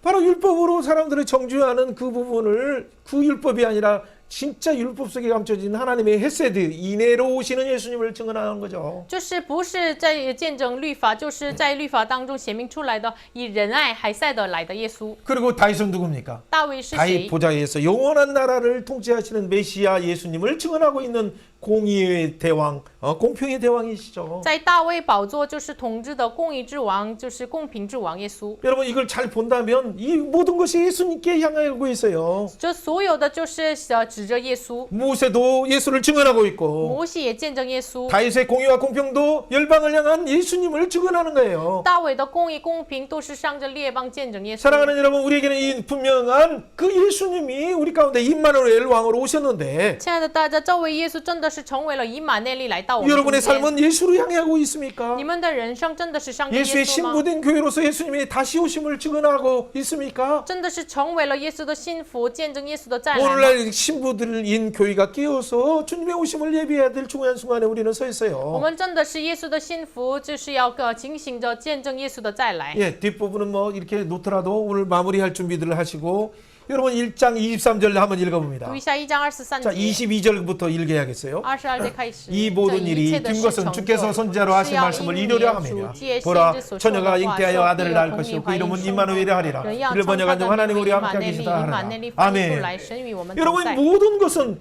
[SPEAKER 1] 바로 율법으로 사람들을 정죄하는 그 부분을 그 율법이 아니라 진짜 율법 속에 감춰진 하나님의 헤세드 인애로 오시는 예수님을 증언하는 거죠.
[SPEAKER 2] 就是不是在见证律法，就是在律法当中显明出来的，以仁爱海塞的来的耶稣。
[SPEAKER 1] 그리고 다윗은 누굽니까?
[SPEAKER 2] 大卫是谁
[SPEAKER 1] 다윗 ？ 보좌에서 영원한 나라를 통치하시는 메시아 예수님을 증언하고 있는 공의의 대왕, 공평의 대왕이시죠.
[SPEAKER 2] 在大卫宝座就是统治的公义之王，就是公平之王耶稣。
[SPEAKER 1] 여러분 이걸 잘 본다면 이 모든 것이 예수님께 향하고 있어요.
[SPEAKER 2] 这所有的就是指着耶稣。
[SPEAKER 1] 모세도 예수를 증언하고 있고
[SPEAKER 2] 摩西也见证耶稣，
[SPEAKER 1] 다윗의 공의와 공평도 열방을 향한 예수님을 증언하는 거예요.
[SPEAKER 2] 大卫的公义公平都是上着列邦见证耶稣。
[SPEAKER 1] 사랑하는 여러분, 우리에게는 이 분명한 그 예수님이 우리 가운데 임마누엘 왕으로 오셨는데
[SPEAKER 2] 亲爱的大家，这位耶稣真的是成为了以马内利来到我们中
[SPEAKER 1] 여러분의
[SPEAKER 2] 间。
[SPEAKER 1] 삶은 예수로 향하고 있습니까?
[SPEAKER 2] 你们的人生真的是上着
[SPEAKER 1] 예수의
[SPEAKER 2] 耶稣吗？
[SPEAKER 1] 신부된 교회로서 예수님의 다시 오심을 증언하고 있습니까?
[SPEAKER 2] 真的是成为了耶稣的信服，见证耶稣的再来吗？
[SPEAKER 1] 오늘날 신부들인 교회가 깨어서 주님의 오심을 예비해야 될 중요한 순간에 우리는 서
[SPEAKER 2] 我
[SPEAKER 1] 있어요.
[SPEAKER 2] 们真的是耶稣的信服，就是要警醒着见证耶稣的再来。
[SPEAKER 1] 예, 뒷부분은 뭐 이렇게 놓더라도 오늘 마무리할 준비들을 하시고 여러분 1장 23절 한번 읽어봅니다.
[SPEAKER 2] 读一下1章23
[SPEAKER 1] 자,
[SPEAKER 2] 节，
[SPEAKER 1] 22절부터 읽어야겠어요.
[SPEAKER 2] 22节开始。
[SPEAKER 1] 이 모든
[SPEAKER 2] 这一
[SPEAKER 1] 일이
[SPEAKER 2] 切的
[SPEAKER 1] 된
[SPEAKER 2] 事
[SPEAKER 1] 것은
[SPEAKER 2] 成
[SPEAKER 1] 주께서
[SPEAKER 2] 就
[SPEAKER 1] 선지자로
[SPEAKER 2] 是
[SPEAKER 1] 하신
[SPEAKER 2] 要
[SPEAKER 1] 말씀을
[SPEAKER 2] 应
[SPEAKER 1] 이루려
[SPEAKER 2] 验
[SPEAKER 1] 함이냐.
[SPEAKER 2] 主借
[SPEAKER 1] 보라
[SPEAKER 2] 先知所说
[SPEAKER 1] 처녀가
[SPEAKER 2] 的话，
[SPEAKER 1] 잉태하여
[SPEAKER 2] 受
[SPEAKER 1] 아들을
[SPEAKER 2] 必
[SPEAKER 1] 낳을
[SPEAKER 2] 有
[SPEAKER 1] 것이요
[SPEAKER 2] 同
[SPEAKER 1] 그
[SPEAKER 2] 意怀孕
[SPEAKER 1] 이름은
[SPEAKER 2] 生
[SPEAKER 1] 임마누엘이
[SPEAKER 2] 子，
[SPEAKER 1] 하리라.
[SPEAKER 2] 人要
[SPEAKER 1] 이를
[SPEAKER 2] 称他
[SPEAKER 1] 번역한
[SPEAKER 2] 的
[SPEAKER 1] 중
[SPEAKER 2] 名
[SPEAKER 1] 하나님
[SPEAKER 2] 为
[SPEAKER 1] 우리와
[SPEAKER 2] 以马
[SPEAKER 1] 함께
[SPEAKER 2] 内利，
[SPEAKER 1] 계시다
[SPEAKER 2] 以马
[SPEAKER 1] 하라.
[SPEAKER 2] 内利翻译出
[SPEAKER 1] 아멘.
[SPEAKER 2] 来，神与我们同
[SPEAKER 1] 여러분
[SPEAKER 2] 在。
[SPEAKER 1] 모든 것은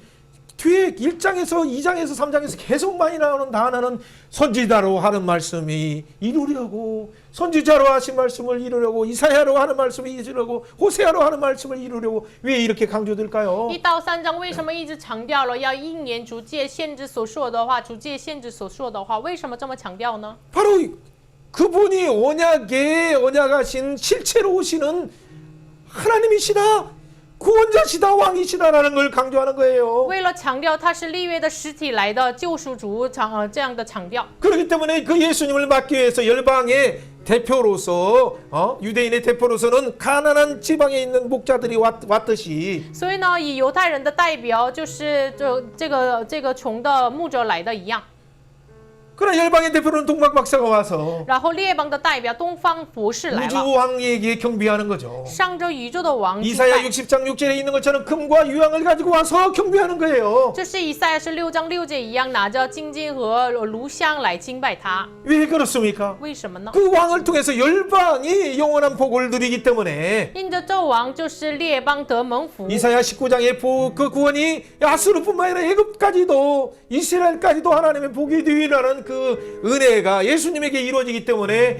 [SPEAKER 1] 뒤에 1장에서 2장에서 3장에서 계속 많이 나오는 단어는 선지자로 하는 말씀이 이루려고, 선지자로 하신 말씀을 이루려고, 이사야로 하는 말씀을 이루려고, 호세아로 하는 말씀을 이루려고. 왜 이렇게 강조될까요?
[SPEAKER 2] 1到3章为什么一直强调了要应验主借先知所说的话？主借先知所说的话，为什么这么强调呢？
[SPEAKER 1] 바로 그분이 언약하신 실체로 오시는 하나님이시다, 구원자시다, 왕이시다라는 걸 강조하는 거예요.
[SPEAKER 2] 为了强调他是立约的实体来的救赎主，这样的强调。
[SPEAKER 1] 그렇기 때문에 그 예수님을 맡기 위해서 열방의 대표로서 유대인의 대표로서는 가난한 지방에 있는 목자들이 왔듯이
[SPEAKER 2] 所以呢，以犹太人的代表，就是这个穷的牧者来的一样。
[SPEAKER 1] 그러나 열방의 대표로는 동방 박사가 와서
[SPEAKER 2] 然后列邦的代表东方博士来
[SPEAKER 1] 우주
[SPEAKER 2] 了，
[SPEAKER 1] 왕에게 경비하는 거죠.
[SPEAKER 2] 上着宇宙的王敬
[SPEAKER 1] 이사야
[SPEAKER 2] 拜。
[SPEAKER 1] 60장 6절에 있는 것처럼 금과 유황을 가지고 와서 경비하는 거예요.
[SPEAKER 2] 就是以赛亚是6章6节一样，拿着金金和炉香来敬拜他。
[SPEAKER 1] 왜 그렇습니까?
[SPEAKER 2] 为什么呢？
[SPEAKER 1] 그 왕을 통해서 열방이 영원한 복을 누리기 때문에
[SPEAKER 2] 因着这王就是列邦得蒙福。
[SPEAKER 1] 이사야 19장의 그 구원이 아수르뿐만 아니라 애굽까지도 이스라엘까지도 하나님의 복이 되라는 그 은혜가 예수님에게 이루어지기 때문에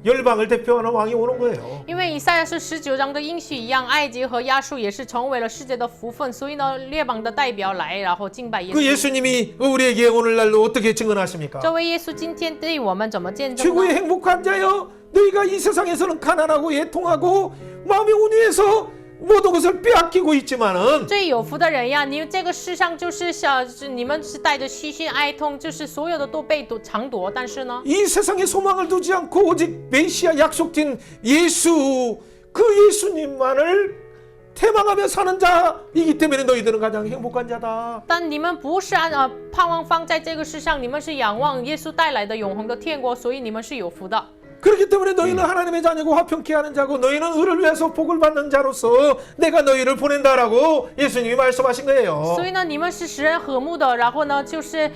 [SPEAKER 1] 열방을 대표하는 왕이 오는 거예요.
[SPEAKER 2] 因为以赛亚是19章的应许一样，埃及和亚述也是成为了世界的福分，所以呢，列邦的代表来，然后敬拜耶
[SPEAKER 1] 그
[SPEAKER 2] 稣。
[SPEAKER 1] 예수님이 우리에게 오늘날로 어떻게 증언하십니까?
[SPEAKER 2] 这位耶稣今天对我们怎么见证
[SPEAKER 1] 최고의
[SPEAKER 2] 呢？
[SPEAKER 1] 행복한 자여, 너희가 이 세상에서는 가난하고 애통하고 마음의 온유해서 모든 것을 빼앗기고 있지만은
[SPEAKER 2] 最有福的人呀，你这个世上就是你们是带着虚心哀痛，就是所有的都被抢夺，但是呢，
[SPEAKER 1] 이 세상에 소망을 두지 않고 오직 메시아 약속된 예수, 그 예수님만을 태망하며 사는 자이기 때문에 너희들은 가장 행복한 자다.
[SPEAKER 2] 但你们不是盼望放在这个世上，你们是仰望耶稣带来的永恒的天国，所以你们是有福的。
[SPEAKER 1] 그렇기 때문에 너희는 하나님의 자녀고 화평케 하는 자고 너희는 의를 위해서 복을 받는 자로서 내가 너희를 보낸다라고 예수님이 말씀하신 거예요.
[SPEAKER 2] 所以呢，你们是使人和睦的，然后呢，就是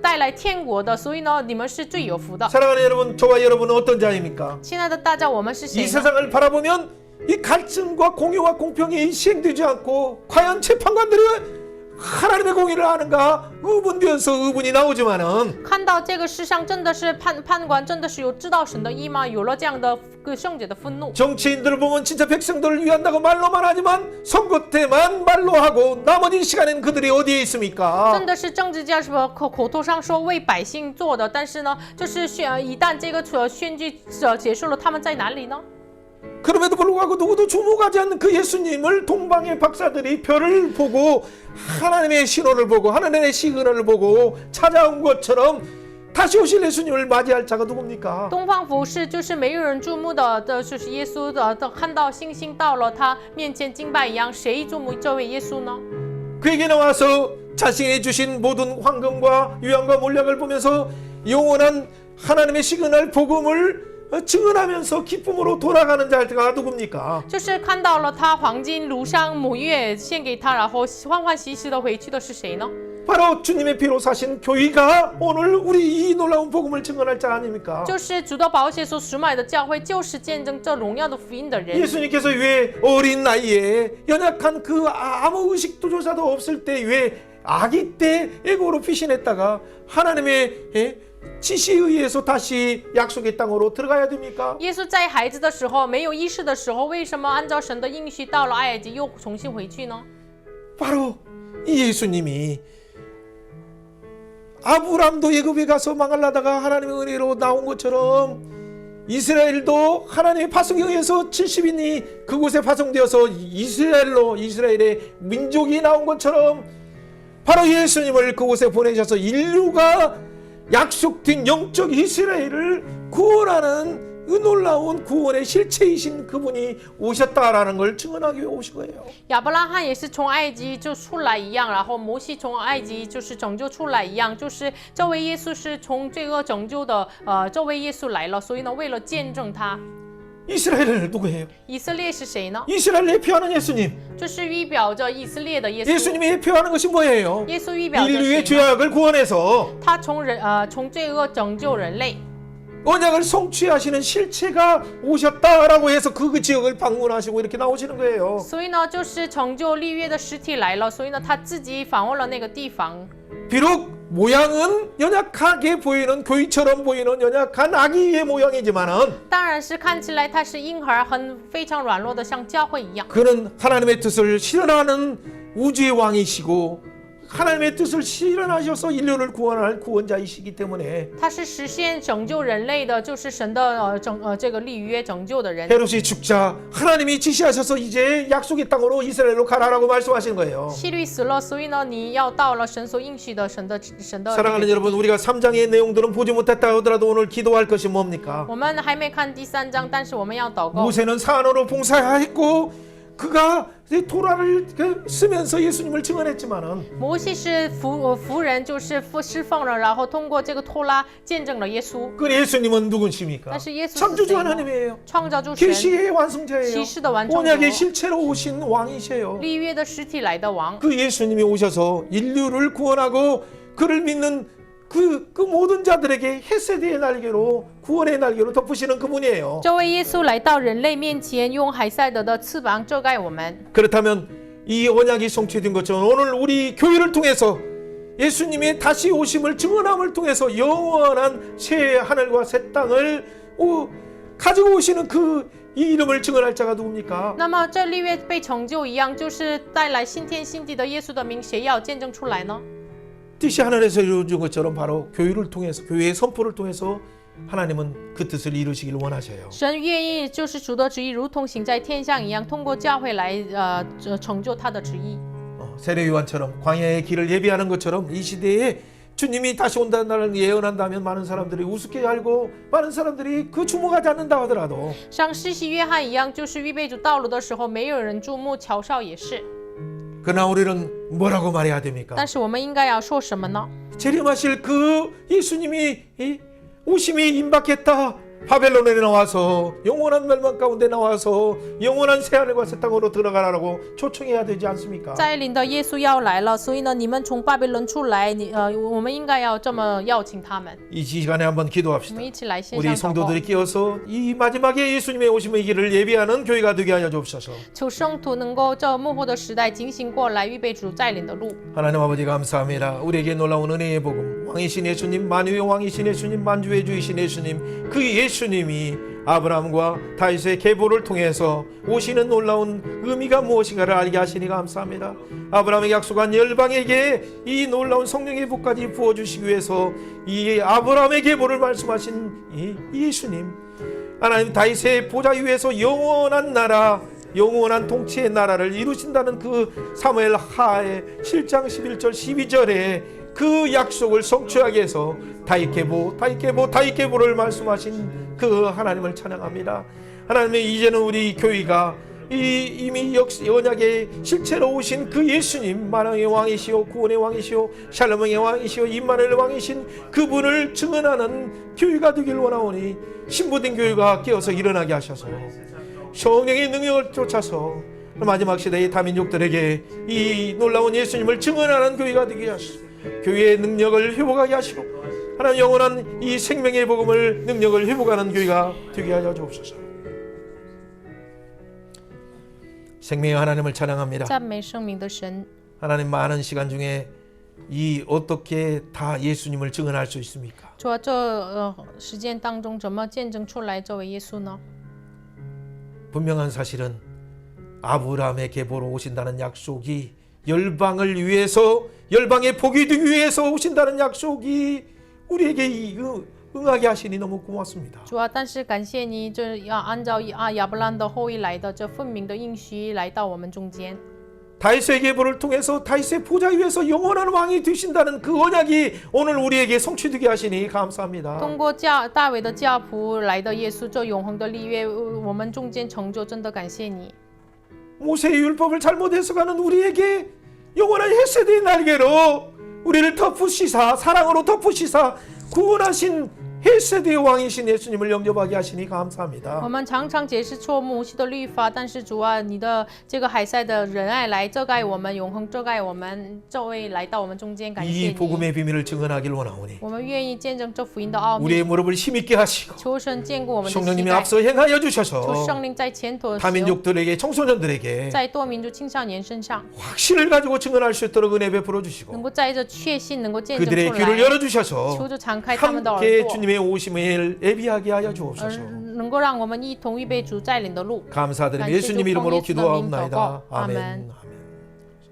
[SPEAKER 2] 带来天国的，所以呢，你们是最有福的。
[SPEAKER 1] 사랑하는 여러분, 저와 여러분은 어떤 자입니까?
[SPEAKER 2] 亲爱的大家，我们是
[SPEAKER 1] 이
[SPEAKER 2] 谁呢？
[SPEAKER 1] 세상을 바라보면 이 갈증과 공의와 공평이 시행되지 않고 과연 재판관들이 하나님의 공의를 아는가 의문되어서 의문이 나오지만은
[SPEAKER 2] 看到这个世上真的是判官真的是有知道神的意吗？有了这样的圣洁的愤怒。
[SPEAKER 1] 정치인들을 보면 진짜 백성들을 위한다고 말로만 하지만 선거 때만 말로 하고 나머지 시간엔 그들이 어디에 있습니까?
[SPEAKER 2] 真的是政治家什么口头上说为百姓做的，但是呢，就是一旦这个选举结束了，他们在哪里呢？
[SPEAKER 1] 그럼에도 불구하고 누구도 주목하지 않는 그 예수님을 동방의 박사들이 별을 보고 하나님의 신호를 보고 하나님의 시그널을 보고 찾아온 것처럼 다시 오실 예수님을 맞이할 자가 누굽니까?
[SPEAKER 2] 东方服饰就是没有人注目的，就是耶稣的看到星星到了他面前敬拜一样，谁注目这位耶稣呢？
[SPEAKER 1] 그에게 나와서 자신이 주신 모든 황금과 유황과 몰약을 보면서 영원한 하나님의 시그널 복음을 증언하면서 기쁨으로 돌아가는 자가 누굽니까?
[SPEAKER 2] 就是看到了他黄金炉香母月献给他，然后欢欢喜喜的回去的是谁呢？
[SPEAKER 1] 바로 주님의 피로 사신 교회가 오늘 우리 이 놀라운 복음을 증언할 자 아닙니까?
[SPEAKER 2] 就是主的宝血所赎买的教会，就是见证这荣耀的福音的人。
[SPEAKER 1] 예수님께서 왜 어린 나이에 연약한 그 아무 의식조차도 없을 때 왜 아기 때 애굽으로 피신했다가 하나님의 지시에 의해서 다시 약속의 땅으로 들어가야 됩니까?
[SPEAKER 2] 耶稣在孩子的时候没有意识的时候，为什么按照神的应许到了埃及又重新回去呢？
[SPEAKER 1] 바로 이 예수님이 아브람도 애굽에 가서 망하려다가 하나님의 은혜로 나온 것처럼 이스라엘도 하나님의 파송에 의해서 70인이 그곳에 파송되어서 이스라엘의 민족이 나온 것처럼 바로 예수님을 그곳에 보내셔서 인류가 약속된 영적 이스라엘을 구원하는 그 놀라운 구원의 실체이신 그분이 오셨다라는 걸 증언하기 위해 오신 거예요.
[SPEAKER 2] 亚伯拉罕也是从埃及就出来一样，然后摩西从埃及就是拯救出来一样，就是这位耶稣是从这个拯救的，这位耶稣来了，所以呢，为了见证他，
[SPEAKER 1] 이스라엘은 누구예요?
[SPEAKER 2] 以色列是谁呢？
[SPEAKER 1] 이스라엘 대표하는 예수님.
[SPEAKER 2] 就是预表着以色列的耶稣。
[SPEAKER 1] 예수님이 대표하는 것이 뭐예요?
[SPEAKER 2] 耶稣预表着
[SPEAKER 1] 인류의
[SPEAKER 2] 谁呢？
[SPEAKER 1] 죄악을 구원해서
[SPEAKER 2] 他从罪恶拯救人类。
[SPEAKER 1] 언약을 성취하시는 실체가 오셨다라고 해서 그 지역을 방문하시고 이렇게 나오시는 거예요.
[SPEAKER 2] 所以呢，就是成就立约的实体来了，所以呢，他自己访问了那个地方。
[SPEAKER 1] 비록 모양은 연약하게 보이는 교회처럼 보이는 연약한 아기의 모양이지만은
[SPEAKER 2] 当然是看起来他是婴儿，非常软弱的，像教会一样。
[SPEAKER 1] 그는 하나님의 뜻을 실현하는 우주의 왕이시고 하나님의 뜻을 실현하셔서 인류를 구원할 구원자이시기 때문에
[SPEAKER 2] 他是实现拯救人类的，就是神的这个立约拯救的人。
[SPEAKER 1] 헤롯이 죽자 하나님이 지시하셔서 이제 약속의 땅으로 이스라엘로 가라라고 말씀하시는 거예요.
[SPEAKER 2] 希律死了，所以呢，你要到了神所应许的神的。
[SPEAKER 1] 사랑하는 여러분, 우리가 3장의 내용들은 보지 못했다 하더라도 오늘 기도할 것이 뭡니까?
[SPEAKER 2] 我们还没看第3章，但是我们要祷告。
[SPEAKER 1] 모세는 산으로 봉사했고 그가 토라를 쓰면서 예수님을 증언했지만은
[SPEAKER 2] 摩西是服人，就是侍奉了，然后通过这个托拉见证了耶稣。
[SPEAKER 1] 그 예수님은 누구십니까?
[SPEAKER 2] 但是耶稣是
[SPEAKER 1] 창조주
[SPEAKER 2] 谁呢？
[SPEAKER 1] 하나님이에요.
[SPEAKER 2] 创造主神，
[SPEAKER 1] 계시의 완성자예요.
[SPEAKER 2] 启示的完成者，
[SPEAKER 1] 언약의 실체로 오신 왕이세요.
[SPEAKER 2] 立约的实体来的王。
[SPEAKER 1] 그 예수님이 오셔서 인류를 구원하고 그를 믿는 그 모든 자들에게 헤세드의 날개로 구원의 날개로 덮으시는 그분이에요.
[SPEAKER 2] 这位耶稣来到人类面前，用海塞德的翅膀遮盖我们。
[SPEAKER 1] 그렇다면 이 언약이 성취된 것처럼 오늘 우리 교회를 통해서 예수님의 다시 오심을 증언함을 통해서 영원한 새 하늘과 새 땅을 가지고 오시는 그 이 이름을 증언할 자가 누굽니까?
[SPEAKER 2] 那么这立约被成就一样，就是带来新天新地的耶稣的名，谁要见证出来呢？
[SPEAKER 1] 뜻이 하늘에서 이루어진 것처럼 바로 교회를 통해서 교회의 선포를 통해서 하나님은 그 뜻을 이루시길 원하셔요.
[SPEAKER 2] 神愿意就是主的旨意，如同行在天上一样，通过教会来成就他的旨意。
[SPEAKER 1] 세례 요한처럼 광야의 길을 예비하는 것처럼 이 시대에 주님이 다시 온다는 날을 예언한다면 많은 사람들이 우습게 알고 많은 사람들이 그 주목하지 않는다 하더라도
[SPEAKER 2] 像施洗约翰一样，就是预备主到了的时候，没有人注目，乔少也是。
[SPEAKER 1] 그러나 우리는 뭐라고 말해야 됩니까?
[SPEAKER 2] 但是我们应该要说什么呢？
[SPEAKER 1] 재림하실 그 예수님이 오심이 임박했다. 바벨론에 나와서 영원한 멸망 가운데 나와서 영원한 새하늘과 새 땅으로 들어가라고 초청해야 되지 않습니까?
[SPEAKER 2] 在临的耶稣要来了，所以呢，你们从巴比伦出来，我们应该要这么邀请他们。
[SPEAKER 1] 이 시간에 한번
[SPEAKER 2] 我
[SPEAKER 1] 기도합시다.
[SPEAKER 2] 们一起来线
[SPEAKER 1] 우리
[SPEAKER 2] 上祷告，
[SPEAKER 1] 성도들이 끼어서 이 마지막에 예수님의 오심의 길을 예비하는 교회가 되게 하여 주옵소서.
[SPEAKER 2] 求圣徒能够这幕后的时代警醒过来，预备主带领的路。
[SPEAKER 1] 하나님 아버지 감사합니다. 우리에게 놀라운 은혜의 복음, 왕이신 예수님, 만유의 왕이신 예수님, 만주의 주이신 예수님, 그 예수님이 아브라함과 다윗의 계보를 통해서 오시는 놀라운 의미가 무엇인가를 알게 하시니 감사합니다. 아브라함에게 약속한 열방에게 이 놀라운 성령의 복까지 부어주시기 위해서 이 아브라함의 계보를 말씀하신 이 예수님, 하나님 다윗의 보좌 위에서 영원한 나라, 영원한 통치의 나라를 이루신다는 그 사무엘 하의 7장 11절 12절에 그 약속을 성취하기 위해서 다윗계보를 말씀하신 그 하나님을 찬양합니다. 하나님의 이제는 우리 교회가 이미 언약의 실체로 오신 그 예수님, 만왕의 왕이시오, 구원의 왕이시오, 샬롬의 왕이시오, 임마누엘 왕이신 그분을 증언하는 교회가 되길 원하오니 신부된 교회가 깨어서 일어나게 하셔서 성령의 능력을 쫓아서 마지막 시대의 다민족들에게 이 놀라운 예수님을 증언하는 교회가 되게 하시고 교회의 능력을 회복하게 하시고 하나님 영원한 이 생명의 복음을 능력을 회복하는 교회가 되게 하여 주옵소서. 생명의 하나님을 찬양합니다.
[SPEAKER 2] 赞美生命的神，
[SPEAKER 1] 하나님 많은 시간 중에 이 어떻게 다 예수님을 증언할 수 있습니까?
[SPEAKER 2] 主啊，这时间当中怎么见证出来这位耶稣呢？
[SPEAKER 1] 분명한 사실은 아브라함에게 보러 오신다는 약속이 열방을 위해서 열방의 복이 되기 위해서 오신다는 약속이 우리에게 응하게 하시니 너무 고맙습니다.
[SPEAKER 2] 主啊，但是感谢你，这要按照亚伯兰的后裔来的这分明的应许来到我们中间。
[SPEAKER 1] 다윗의 계보를 통해서 다윗의 보좌 위에서 영원한 왕이 되신다는 그 언약이 오늘 우리에게 성취되게 하시니 감사합니다.
[SPEAKER 2] 通过大卫的家谱来的耶稣，这永恒的立约，我们中间成就，真的感谢你。
[SPEAKER 1] 모세의 율법을 잘못 해석하는 우리에게 영원한 헤세드의 날개로 우리를 덮으시사 사랑으로 덮으시사 구원하신 헤세드의 왕이신 예수님을 영접하게 하시니 감사합니다.
[SPEAKER 2] 我们常常解释错摩西的律法，但是主啊，你的这个海塞的仁爱来遮盖我们，永恒遮盖我们，这位来到我们中间，感谢
[SPEAKER 1] 이
[SPEAKER 2] 你。
[SPEAKER 1] 복음의 비밀을 증언하길 원하오니
[SPEAKER 2] 我们愿意见证这福音的奥秘，
[SPEAKER 1] 우리의 무릎을 힘있게 하시고
[SPEAKER 2] 求神坚固我们的膝
[SPEAKER 1] 성령님이
[SPEAKER 2] 盖，
[SPEAKER 1] 앞서 행하여
[SPEAKER 2] 求
[SPEAKER 1] 주셔서
[SPEAKER 2] 圣灵在前头使用，
[SPEAKER 1] 다민족들에게 청소년들에게
[SPEAKER 2] 在多民族青少年身上，
[SPEAKER 1] 확신을 가지고 증언할 수 있도록 은혜 베풀어
[SPEAKER 2] 能
[SPEAKER 1] 주시고
[SPEAKER 2] 够在这确信能够见证
[SPEAKER 1] 그들의
[SPEAKER 2] 出
[SPEAKER 1] 귀를
[SPEAKER 2] 来，
[SPEAKER 1] 열어주셔서
[SPEAKER 2] 求主敞开他们的耳
[SPEAKER 1] 함께
[SPEAKER 2] 朵，
[SPEAKER 1] 주님의 오심을 예비하게 하여 주옵소서.
[SPEAKER 2] 能够让我们一同预备主带领的路。
[SPEAKER 1] 감사드리며
[SPEAKER 2] 感谢主
[SPEAKER 1] 예수님
[SPEAKER 2] 奉
[SPEAKER 1] 이름으로
[SPEAKER 2] 耶稣的名祷
[SPEAKER 1] 기도하옵나이다.
[SPEAKER 2] 告，阿
[SPEAKER 1] 아멘.
[SPEAKER 2] 门。